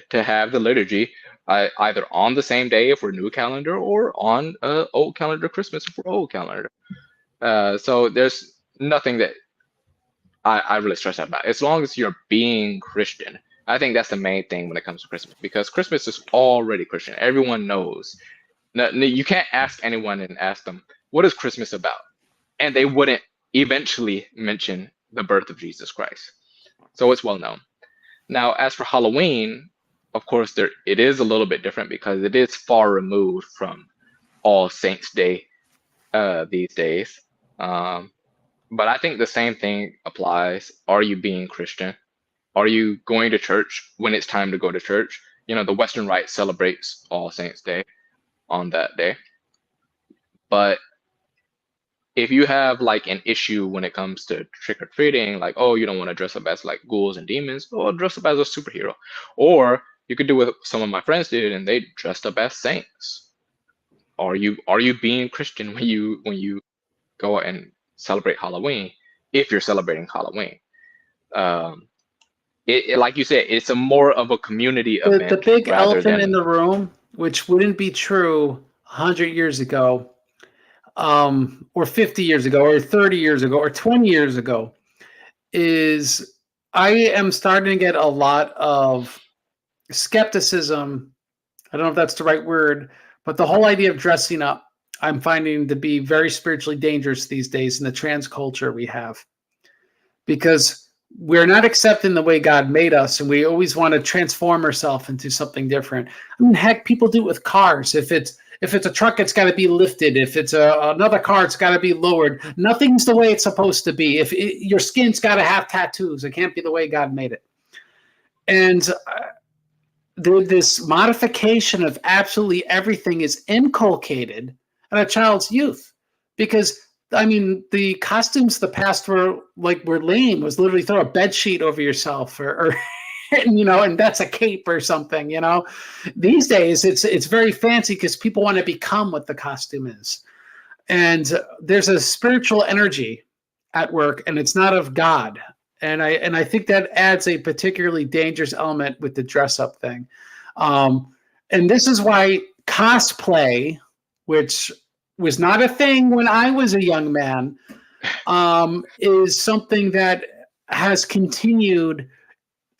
to have the liturgy, either on the same day if we're new calendar or on old calendar Christmas if we're old calendar. So there's nothing that I really stress out about. As long as you're being Christian, I think that's the main thing when it comes to Christmas, because Christmas is already Christian. Everyone knows. You can't ask anyone and ask them, what is Christmas about? And they wouldn't eventually mention the birth of Jesus Christ. So it's well known. Now, as for Halloween, of course, it is a little bit different because it is far removed from All Saints Day these days. But I think the same thing applies. Are you being Christian? Are you going to church when it's time to go to church? The Western Rite celebrates All Saints Day on that day. But if you have like an issue when it comes to trick-or-treating, like, oh, you don't want to dress up as like ghouls and demons, or dress up as a superhero. Or you could do what some of my friends did, and they dressed up as saints. Are you being Christian when you go and celebrate Halloween, if you're celebrating Halloween? It like you said, it's a more of a community event. The big elephant in the room, which wouldn't be true 100 years ago, or 50 years ago, or 30 years ago, or 20 years ago, is I am starting to get a lot of skepticism. I don't know if that's the right word, but the whole idea of dressing up, I'm finding to be very spiritually dangerous these days in the trans culture we have, because we're not accepting the way God made us, and we always want to transform ourselves into something different. I mean, heck, people do it with cars. If it's a truck, it's got to be lifted. If it's another car, it's got to be lowered. Nothing's the way it's supposed to be. Your skin's got to have tattoos. It can't be the way God made it. And this modification of absolutely everything is inculcated at a child's youth, because I mean, the costumes of the past were lame. Was literally throw a bed sheet over yourself, or and that's a cape or something. These days it's very fancy because people want to become what the costume is, and there's a spiritual energy at work, and it's not of God. And I think that adds a particularly dangerous element with the dress up thing. And this is why cosplay, which was not a thing when I was a young man, is something that has continued,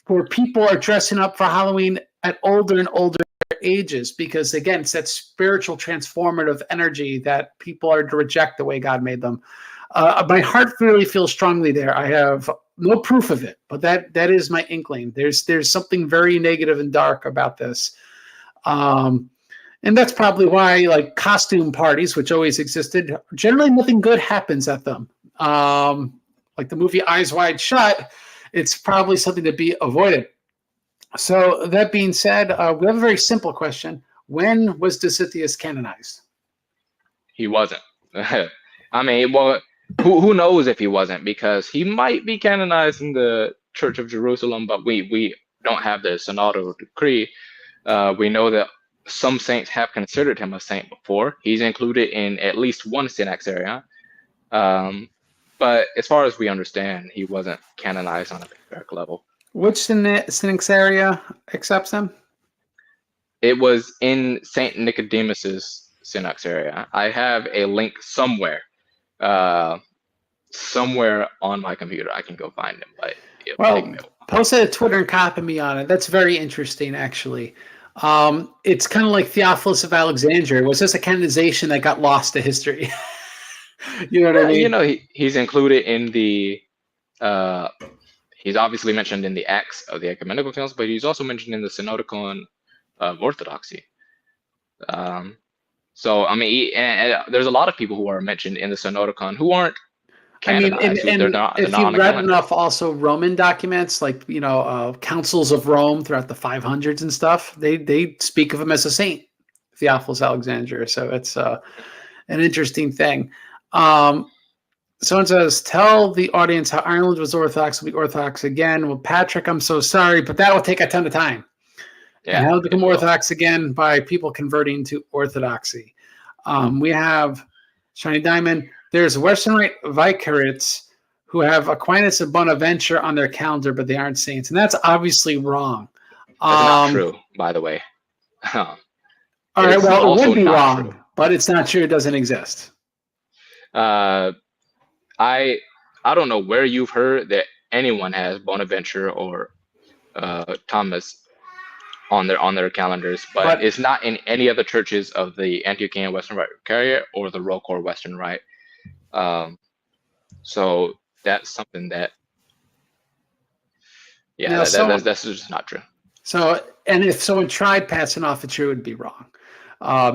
where people are dressing up for Halloween at older and older ages, because again, it's that spiritual transformative energy that people are to reject the way God made them. My heart really feels strongly there. I have no proof of it, but that is my inkling. There's something very negative and dark about this. And that's probably why, like, costume parties, which always existed, generally nothing good happens at them. Like the movie Eyes Wide Shut, it's probably something to be avoided. So that being said, we have a very simple question. When was Dositheus canonized? He wasn't. I mean, well, who knows if he wasn't, because he might be canonized in the Church of Jerusalem, but we don't have the synodal decree. We know that some saints have considered him a saint before. He's included in at least one synaxarion. But as far as we understand, he wasn't canonized on a patriarch level. Which synaxaria accepts him? It was in Saint Nicodemus's synaxaria. I have a link somewhere on my computer. I can go find him. But well, post it to Twitter and copy me on it. That's very interesting, actually. It's kind of like Theophilus of Alexandria. It was just a canonization that got lost to history. You know what I mean? You know, he's included in the. He's obviously mentioned in the Acts of the Ecumenical Council, but he's also mentioned in the Synodicon of Orthodoxy. So I mean, and there's a lot of people who are mentioned in the Synodicon who aren't canonized. And if you've read enough also Roman documents, like councils of Rome throughout the 500s and stuff, they speak of him as a saint, Theophilus Alexandria. So it's an interesting thing. Someone says, tell the audience how Ireland was Orthodox will be Orthodox again. Well, Patrick, I'm so sorry, but that will take a ton of time. Yeah, and how to become Orthodox again by people converting to Orthodoxy. We have Shiny Diamond. There's Western Rite vicariates who have Aquinas of Bonaventure on their calendar, but they aren't saints. And that's obviously wrong. That's not true, by the way. All right, well, it would be wrong, but it's not true. It doesn't exist. I don't know where you've heard that anyone has Bonaventure or Thomas on their calendars, but it's not in any of the churches of the Antiochian Western Rite Vicariate or the Rocor Western Rite. So that's something that, that's just not true. So, and if someone tried passing off a true, it would be wrong.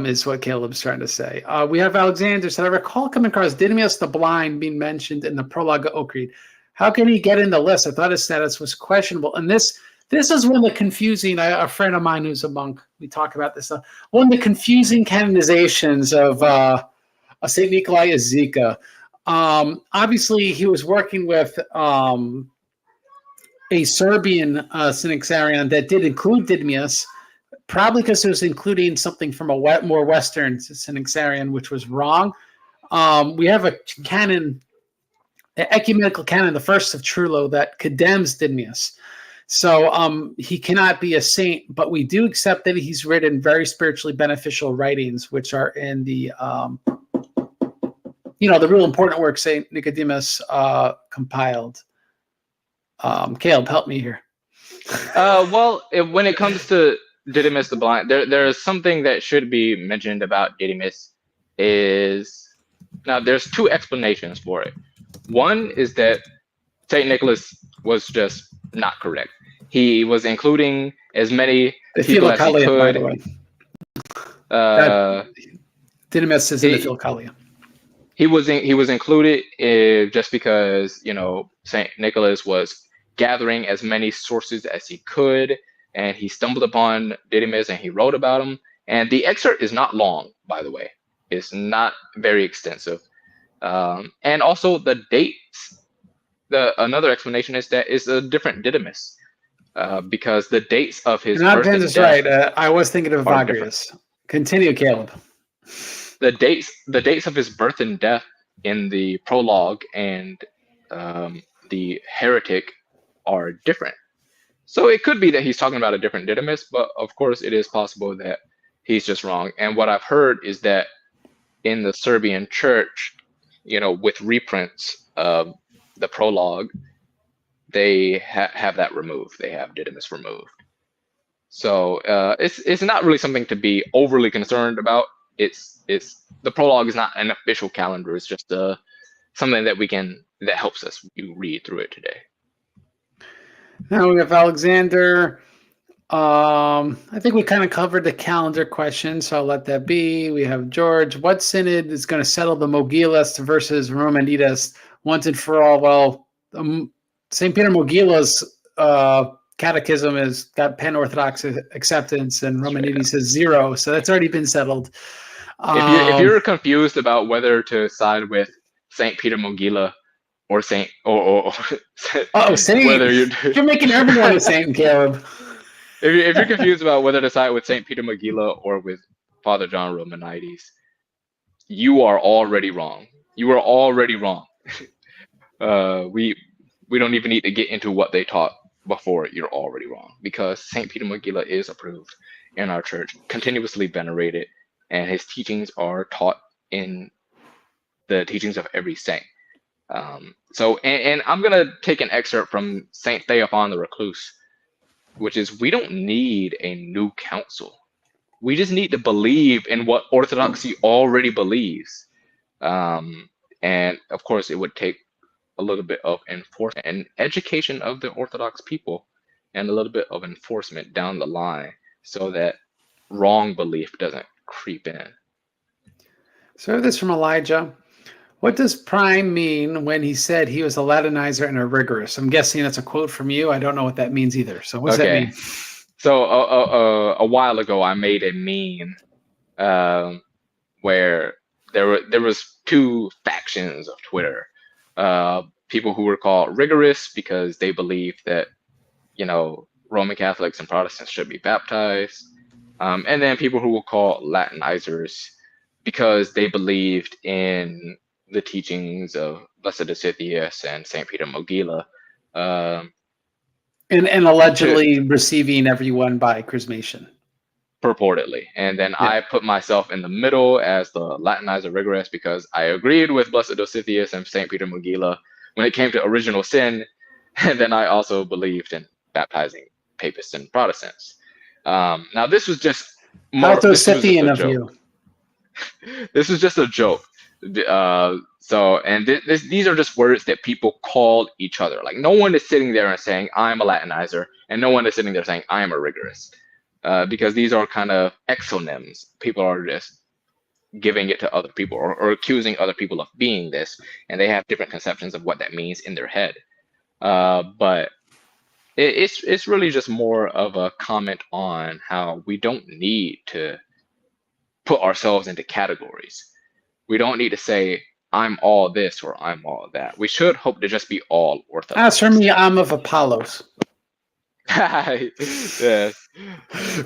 Is what Caleb's trying to say. We have Alexander said, I recall coming across Didymus the Blind being mentioned in the prologue of Oak Reed. How can he get in the list? I thought his status was questionable. And this is one of the confusing, a friend of mine who's a monk, we talk about this stuff, one of the confusing canonizations of St. Nikolai Azika. Obviously, he was working with a Serbian synaxarion that did include Didymus, probably because it was including something from a more Western synaxarion, which was wrong. We have a canon, an ecumenical canon, the first of Trullo, that condemns Didymus. So he cannot be a saint, but we do accept that he's written very spiritually beneficial writings, which are in the, the real important work St. Nicodemus compiled. Caleb, help me here. When it comes to Didymus the Blind, there is something that should be mentioned about Didymus. Now there's two explanations for it. One is that St. Nicholas was just not correct. He was including as many people as he could. By the way. Didymus is in the Philokalia. He was included just because St. Nicholas was gathering as many sources as he could, and he stumbled upon Didymus and he wrote about him. And the excerpt is not long, by the way. It's not very extensive. And also the dates. Another explanation is that it's a different Didymus, because the dates of his birth and death. Right. I was thinking of Vagrius. Continue, Caleb. The dates of his birth and death in the prologue and the heretic are different. So it could be that he's talking about a different Didymus, but of course it is possible that he's just wrong. And what I've heard is that in the Serbian church, with reprints of the prologue, they have that removed. They have Didymus removed. So it's not really something to be overly concerned about. It's the prologue is not an official calendar. It's just something that helps us read through it today. Now we have Alexander. I think we kind of covered the calendar question, so I'll let that be. We have George. What synod is going to settle the Mogilas versus Romanitas once and for all? Well, St. Peter Mogilas catechism has got pan-Orthodox acceptance, and Roman 80 says 0. So that's already been settled. If you're confused about whether to side with Saint Peter Mogila or Saint or Saint, whether you're making everyone a saint, Caleb. If you're confused about whether to side with Saint Peter Mogila or with Father John Romanides, you are already wrong. You are already wrong. We don't even need to get into what they taught before. You're already wrong, because Saint Peter Mogila is approved in our church, continuously venerated, and his teachings are taught in the teachings of every saint. So I'm gonna take an excerpt from Saint Theophan the Recluse, which is, we don't need a new council. We just need to believe in what Orthodoxy already believes. And of course, it would take a little bit of enforcement and education of the Orthodox people, and a little bit of enforcement down the line, so that wrong belief doesn't creep in. So this from Elijah. What does Prime mean when he said he was a Latinizer and a rigorist? I'm guessing that's a quote from you. I don't know what that means either. So what's that mean? So a while ago, I made a meme where there was two factions of Twitter. People who were called rigorists because they believed that, Roman Catholics and Protestants should be baptized. And then people who were called Latinizers because they believed in the teachings of Blessed Dositheus and Saint Peter Mogila. And allegedly receiving everyone by chrismation. Purportedly. And then I put myself in the middle as the Latinizer rigorist, because I agreed with Blessed Dositheus and Saint Peter Mogila when it came to original sin. And then I also believed in baptizing Papists and Protestants. Now, this was just more Dosithean of you. This is just a joke. These are just words that people call each other. Like, no one is sitting there and saying, I'm a Latinizer, and no one is sitting there saying, I am a rigorist. Because these are kind of exonyms. People are just giving it to other people, or accusing other people of being this, and they have different conceptions of what that means in their head. But it's really just more of a comment on how we don't need to put ourselves into categories. We don't need to say, I'm all this or I'm all that. We should hope to just be all Orthodox. As for me, I'm of Apollos. Yes.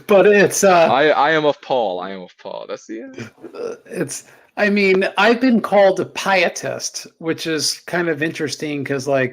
But it's I am of Paul. I am of Paul. That's I've been called a pietist, which is kind of interesting, because I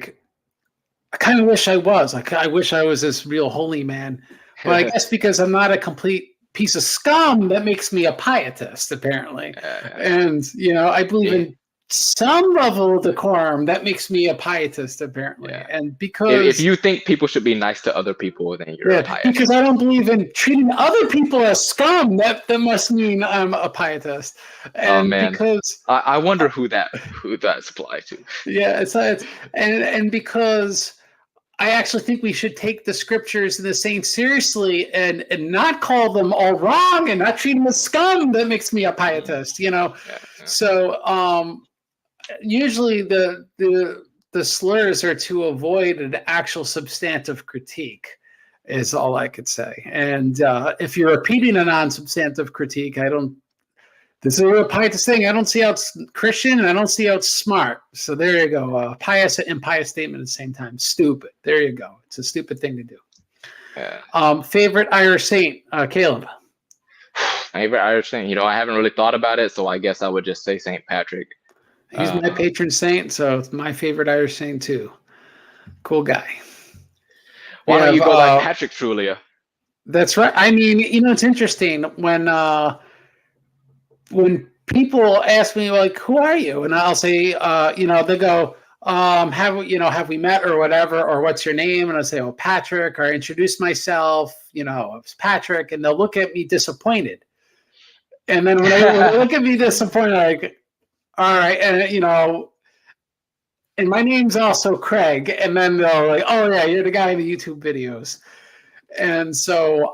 kind of wish I was. I wish I was this real holy man. But I guess because I'm not a complete piece of scum, that makes me a pietist, apparently. And I believe in some level of decorum, that makes me a pietist, apparently. And because if you think people should be nice to other people, then you're a pietist. Because I don't believe in treating other people as scum, that must mean I'm a pietist. And because I wonder who that's applied to. And because I actually think we should take the scriptures and the saints seriously, and not call them all wrong, and not treat them as scum. That makes me a pietist, So usually the slurs are to avoid an actual substantive critique, is all I could say. And if you're repeating a non-substantive critique, this is a real pietist thing. I don't see how it's Christian, and I don't see how it's smart. So there you go. Pious and impious statement at the same time. Stupid. There you go. It's a stupid thing to do. Favorite Irish saint, Caleb? Favorite Irish saint? I haven't really thought about it, so I guess I would just say Saint Patrick. He's my patron saint, so it's my favorite Irish saint too. Cool guy. Why don't you go like Patrick Trulia? That's right. It's interesting when people ask me, who are you? And I'll say, they go, have we met or whatever, or what's your name? And I'll say, Patrick, or I introduce myself, it's Patrick, and they'll look at me disappointed. And then when they look at me disappointed, all right, and and my name's also Craig, and then they're like, oh yeah, you're the guy in the YouTube videos. And so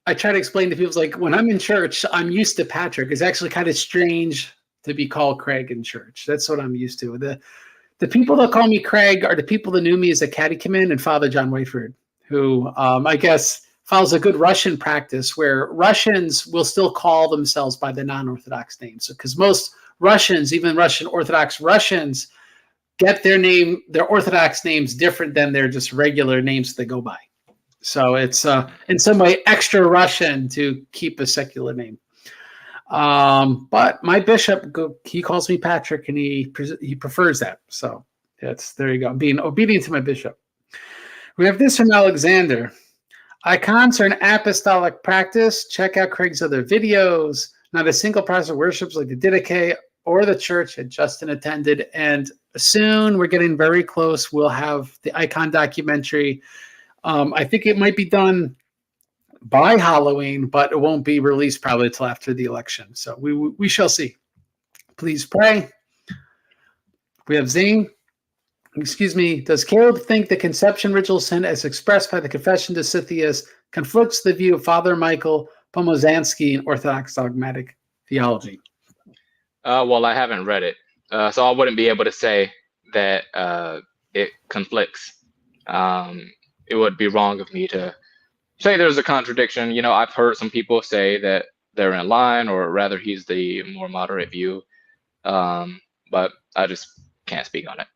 I try to explain to people, when I'm in church, I'm used to Patrick. It's actually kind of strange to be called Craig in church. That's what I'm used to. The people that call me Craig are the people that knew me as a catechumen and Father John Whiteford. who I guess follows a good Russian practice where Russians will still call themselves by the non-Orthodox names. Because most Russians, even Russian Orthodox Russians, get their Orthodox names different than their just regular names they go by. So it's in some way extra Russian to keep a secular name. But my bishop, he calls me Patrick, and he prefers that. So there you go. I'm being obedient to my bishop. We have this from Alexander. Icons are an apostolic practice. Check out Craig's other videos. Not a single pastor worships like the Didache or the church had Justin attended. And soon, we're getting very close. We'll have the icon documentary. I think it might be done by Halloween, but it won't be released probably until after the election. So we shall see. Please pray. We have Zane. Excuse me. Does Kaleb think the conception ritual sin as expressed by the Confession of Dositheus conflicts the view of Father Michael Pomozansky in Orthodox dogmatic theology? Well, I haven't read it, so I wouldn't be able to say that it conflicts. It would be wrong of me to say there's a contradiction. You know, I've heard some people say that they're in line, or rather he's the more moderate view, but I just can't speak on it.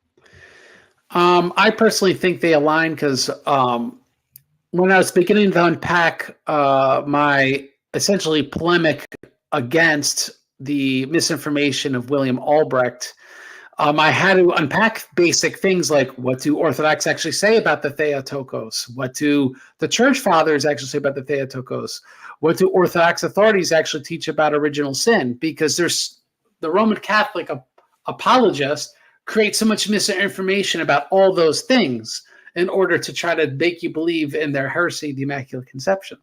I personally think they align because when I was beginning to unpack my essentially polemic against the misinformation of William Albrecht, I had to unpack basic things like, what do Orthodox actually say about the Theotokos? What do the Church Fathers actually say about the Theotokos? What do Orthodox authorities actually teach about original sin? Because there's the Roman Catholic apologist create so much misinformation about all those things in order to try to make you believe in their heresy, the Immaculate Conception.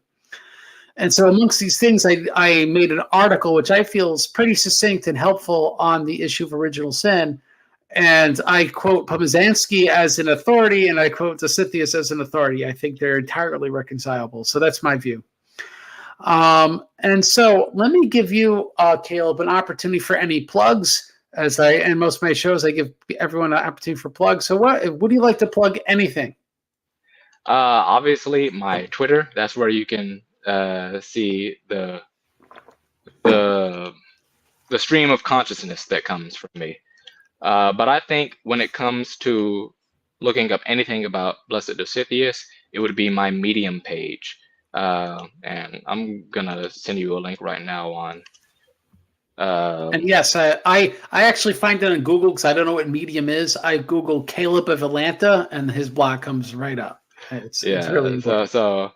And so amongst these things, I made an article which I feel is pretty succinct and helpful on the issue of original sin. And I quote Pomozansky as an authority, and I quote Dositheus as an authority. I think they're entirely reconcilable. So that's my view. And so let me give you, Kaleb, an opportunity for any plugs. As I end most of my shows, I give everyone an opportunity for plugs. So what would you like to plug? Anything? Obviously, my Twitter. That's where you can see the stream of consciousness that comes from me. But I think when it comes to looking up anything about Blessed Dositheus, it would be my Medium page. And I'm gonna send you a link right now on. And yes, I actually find it on Google because I don't know what Medium is. I Google Kaleb of Atlanta, and his blog comes right up. It's really important. So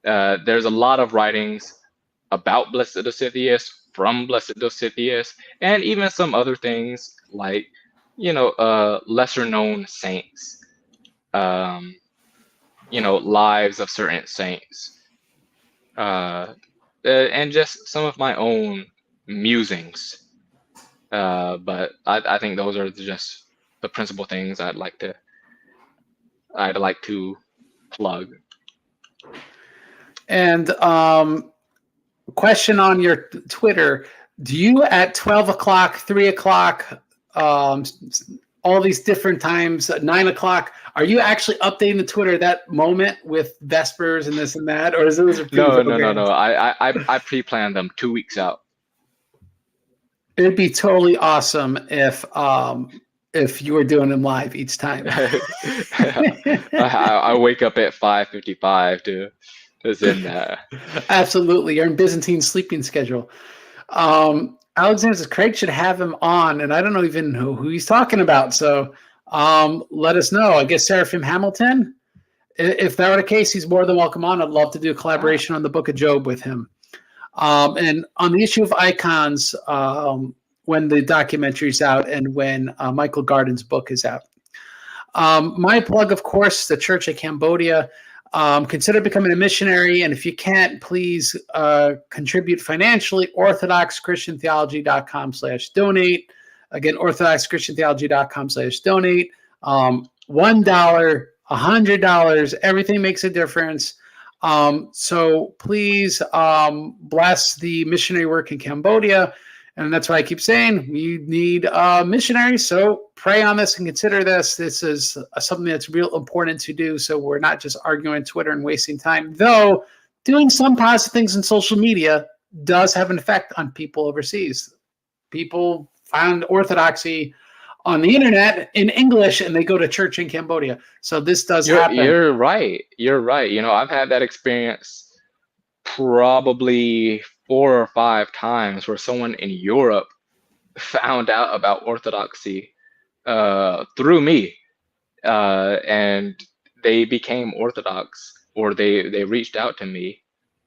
there's a lot of writings about Blessed Dositheus, from Blessed Dositheus, and even some other things like, lesser known saints, lives of certain saints, and just some of my own musings. But I think those are just the principal things I'd like to plug. And question on your Twitter: do you at 12 o'clock, 3 o'clock, all these different times, at 9 o'clock, are you actually updating the Twitter that moment with Vespers and this and that, or is those No. I pre-planned them 2 weeks out. It'd be totally awesome if you were doing them live each time. I wake up at 5:55 to send that. Absolutely, you're in Byzantine sleeping schedule. Alexander says Craig should have him on, and I don't even know who he's talking about. So let us know. I guess Seraphim Hamilton. If that were the case, he's more than welcome on. I'd love to do a collaboration on the Book of Job with him. And on the issue of icons, when the documentary's out and when Michael Garden's book is out. My plug, of course, the Church of Cambodia. Consider becoming a missionary, and if you can't, please contribute financially. orthodoxchristiantheology.com/donate. Again, orthodoxchristiantheology.com/donate. $1, $100, everything makes a difference. So please bless the missionary work in Cambodia. And that's why I keep saying we need missionaries. So pray on this and consider this. This is something that's real important to do. So we're not just arguing on Twitter and wasting time. Though doing some positive things in social media does have an effect on people overseas. People found Orthodoxy on the internet in English and they go to church in Cambodia. So this does happen. You're right. You're right. You know, I've had that experience probably 4 or 5 times where someone in Europe found out about Orthodoxy through me, and they became Orthodox, or they reached out to me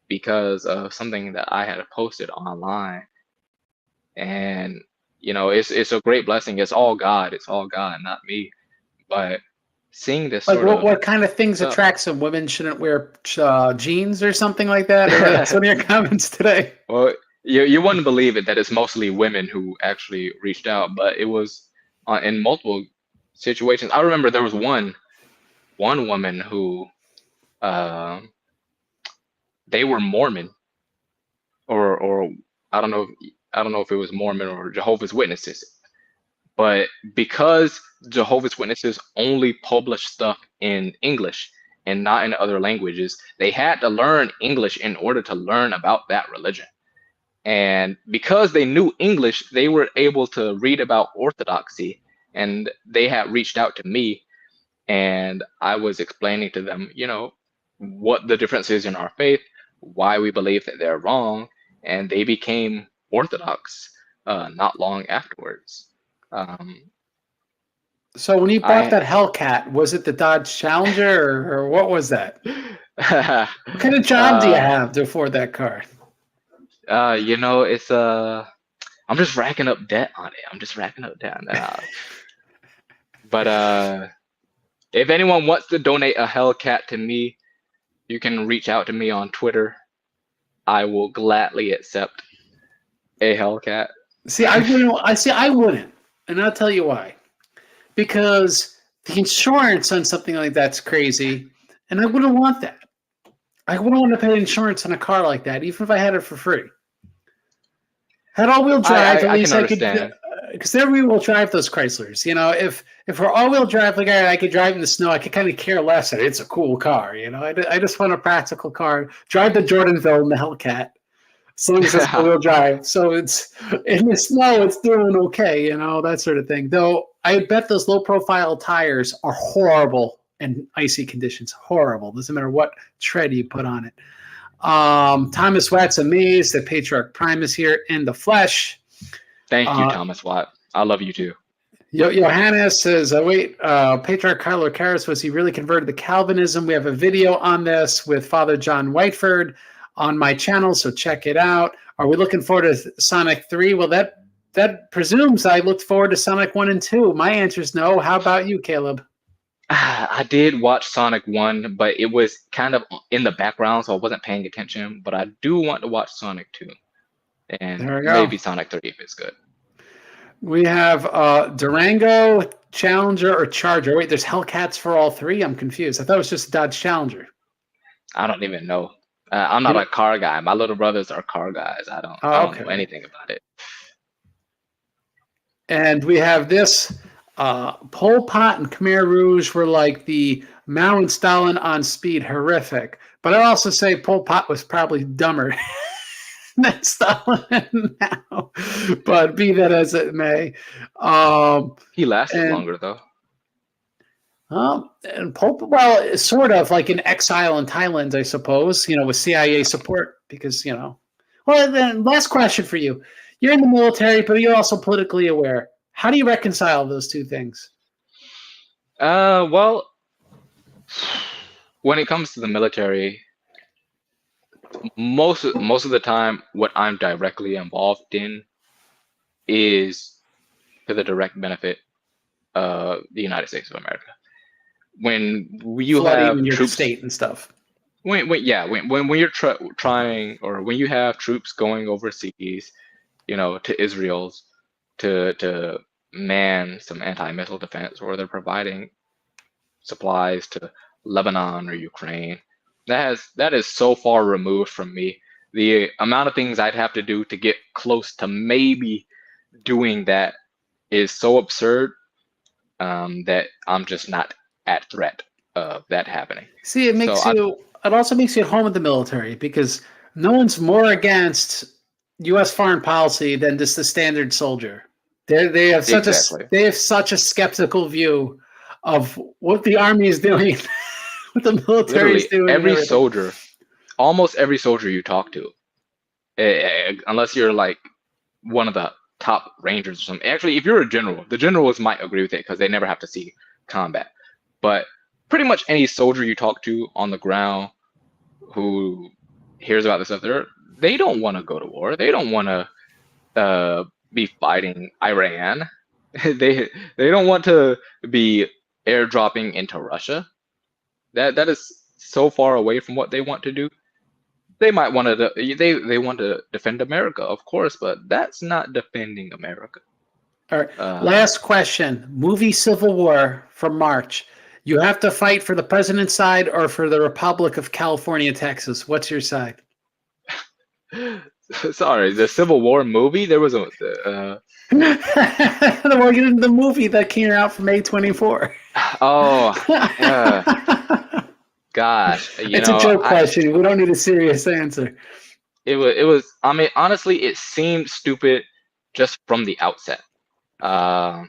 because of something that I had posted online. And you know, it's a great blessing. It's all God. It's all God, not me. But seeing this Like sort of what kind of things stuff. attract some women shouldn't wear jeans or something like that? Or that's one of your comments today. Well, you wouldn't believe it that it's mostly women who actually reached out, but it was in multiple situations. I remember there was one woman who they were Mormon, or I don't know if it was Mormon or Jehovah's Witnesses, but because Jehovah's Witnesses only publish stuff in English and not in other languages, they had to learn English in order to learn about that religion. And because they knew English, they were able to read about Orthodoxy, and they had reached out to me, and I was explaining to them, you know, what the difference is in our faith, why we believe that they're wrong, and they became Orthodox not long afterwards. So when you bought that Hellcat, was it the Dodge Challenger or what was that? What kind of job do you have to afford that car? You know, it's I'm just racking up debt on it. I'm just racking up debt on that. But if anyone wants to donate a Hellcat to me, you can reach out to me on Twitter. I will gladly accept a Hellcat. See, I wouldn't, and I'll tell you why. Because the insurance on something like that's crazy, and I wouldn't want that. I wouldn't want to pay insurance on a car like that, even if I had it for free. Had all-wheel drive, at least I could. Because they're rear-wheel drive, those Chryslers. You know, if we're all-wheel drive, like I could drive in the snow, I could kind of care less that it's a cool car. You know, I just want a practical car. Drive to Jordanville in the Hellcat. As long as it's all-wheel drive. So it's in the snow, it's doing okay, you know, that sort of thing. Though I bet those low-profile tires are horrible in icy conditions. Horrible. Doesn't matter what tread you put on it. Thomas Watt's amazed that Patriarch Prime is here in the flesh. Thank you, Thomas Watt. I love you too. Johannes says, Patriarch Carlo Caris, was he really converted to Calvinism? We have a video on this with Father John Whiteford on my channel, so check it out. Are we looking forward to Sonic 3? Well, that presumes I looked forward to Sonic 1 and 2. My answer is no. How about you, Caleb? I did watch Sonic 1, but it was kind of in the background, so I wasn't paying attention. But I do want to watch Sonic 2. And maybe Sonic 3 if it's good. We have Durango, Challenger, or Charger. Wait, there's Hellcats for all three? I'm confused. I thought it was just a Dodge Challenger. I don't even know. I'm not a car guy. My little brothers are car guys. I don't know anything about it. And we have this. Pol Pot and Khmer Rouge were like the Mao and Stalin on speed. Horrific. But I'd also say Pol Pot was probably dumber than Stalin now. But be that as it may. He lasted longer, though. And well, sort of like in exile in Thailand, I suppose, you know, with CIA support, because, you know. Well, then last question for you. You're in the military, but you're also politically aware. How do you reconcile those two things? Well, when it comes to the military, most of the time, what I'm directly involved in is to the direct benefit of the United States of America. When you have troops, state and stuff. When you're trying, or when you have troops going overseas, you know, to Israel's to man some anti-missile defense, or they're providing supplies to Lebanon or Ukraine, that is so far removed from me the amount of things I'd have to do to get close to maybe doing that is so absurd that I'm just not at threat of that happening. See, it makes you. It also makes you at home with the military because no one's more against U.S. foreign policy than just the standard soldier. They have such a skeptical view of what the army is doing, what the military is doing. Almost every soldier you talk to, unless you're like one of the top rangers or something. Actually, if you're a general, the generals might agree with it because they never have to see combat. But pretty much any soldier you talk to on the ground who hears about this stuff, they don't want to go to war. They don't want to be fighting Iran. they don't want to be airdropping into Russia. That is so far away from what they want to do. They might want to they want to defend America, of course, but that's not defending America. All right. Last question. Movie Civil War from March. You have to fight for the president's side or for the Republic of California, Texas. What's your side? Sorry, the Civil War movie. There was the movie that came out from A24. Oh, yeah. Gosh, it's a joke question. We don't need a serious answer. It was. I mean, honestly, it seemed stupid just from the outset. So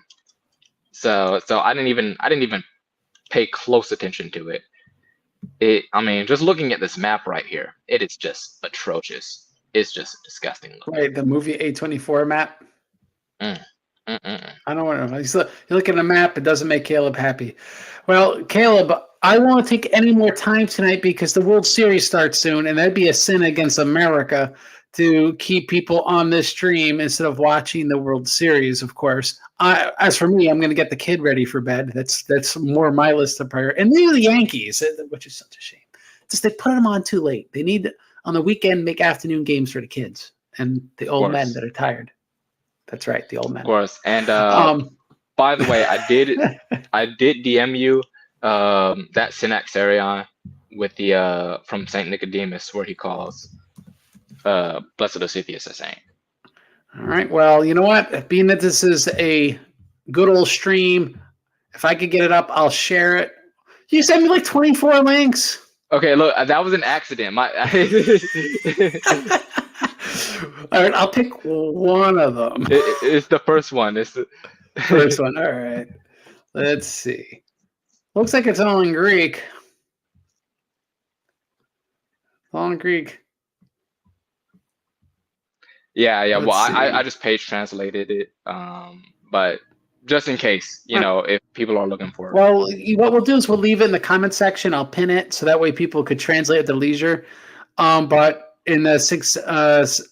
I didn't even pay close attention to it. I mean, just looking at this map right here, it is just atrocious. It's just disgusting. Right, the movie A24 map. I don't want to. You look at a map, it doesn't make Caleb happy. Well, Caleb, I won't take any more time tonight because the World Series starts soon, and that'd be a sin against America to keep people on this stream instead of watching the World Series, of course. As for me, I'm going to get the kid ready for bed. That's more my list of priorities. And these are the Yankees, which is such a shame. Just they put them on too late. They need, on the weekend, make afternoon games for the kids and the old men that are tired. That's right, the old men. Of course. And by the way, I did DM you that Synaxarion with the from Saint Nicodemus where he calls Blessed Dositheus a saint. All right. Well, you know what? Being that this is a good old stream, if I could get it up, I'll share it. You sent me like 24 links. Okay, look, that was an accident. All right, I'll pick one of them. It's the first one. It's the first one. All right. Let's see. Looks like it's all in Greek. All in Greek. Yeah. Well, I just page translated it, but just in case, if people are looking for it. Well, what we'll do is we'll leave it in the comment section. I'll pin it so that way people could translate at their leisure. But in the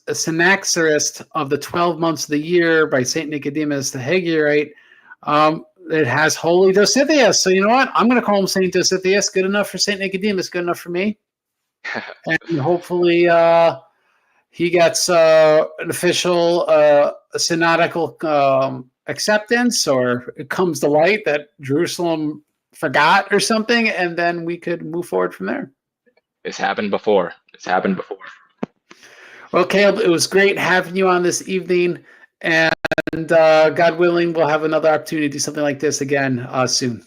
Synaxarist of the 12 months of the year by Saint Nicodemus the Hagioite, it has Holy Dositheus. So you know what? I'm going to call him Saint Dositheus. Good enough for Saint Nicodemus. Good enough for me. And hopefully he gets an official synodical acceptance, or it comes to light that Jerusalem forgot or something, and then we could move forward from there. It's happened before. Well, Caleb, it was great having you on this evening, and God willing, we'll have another opportunity to do something like this again soon.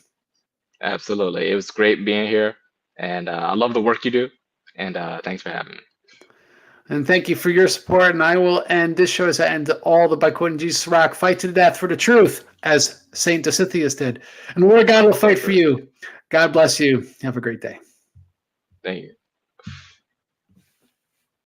Absolutely. It was great being here, and I love the work you do, and thanks for having me. And thank you for your support, and I will end this show as I end all the by quoting Jesus Rock, fight to the death for the truth, as Saint Dositheus did. And Lord God will fight for you. God bless you. Have a great day. Thank you.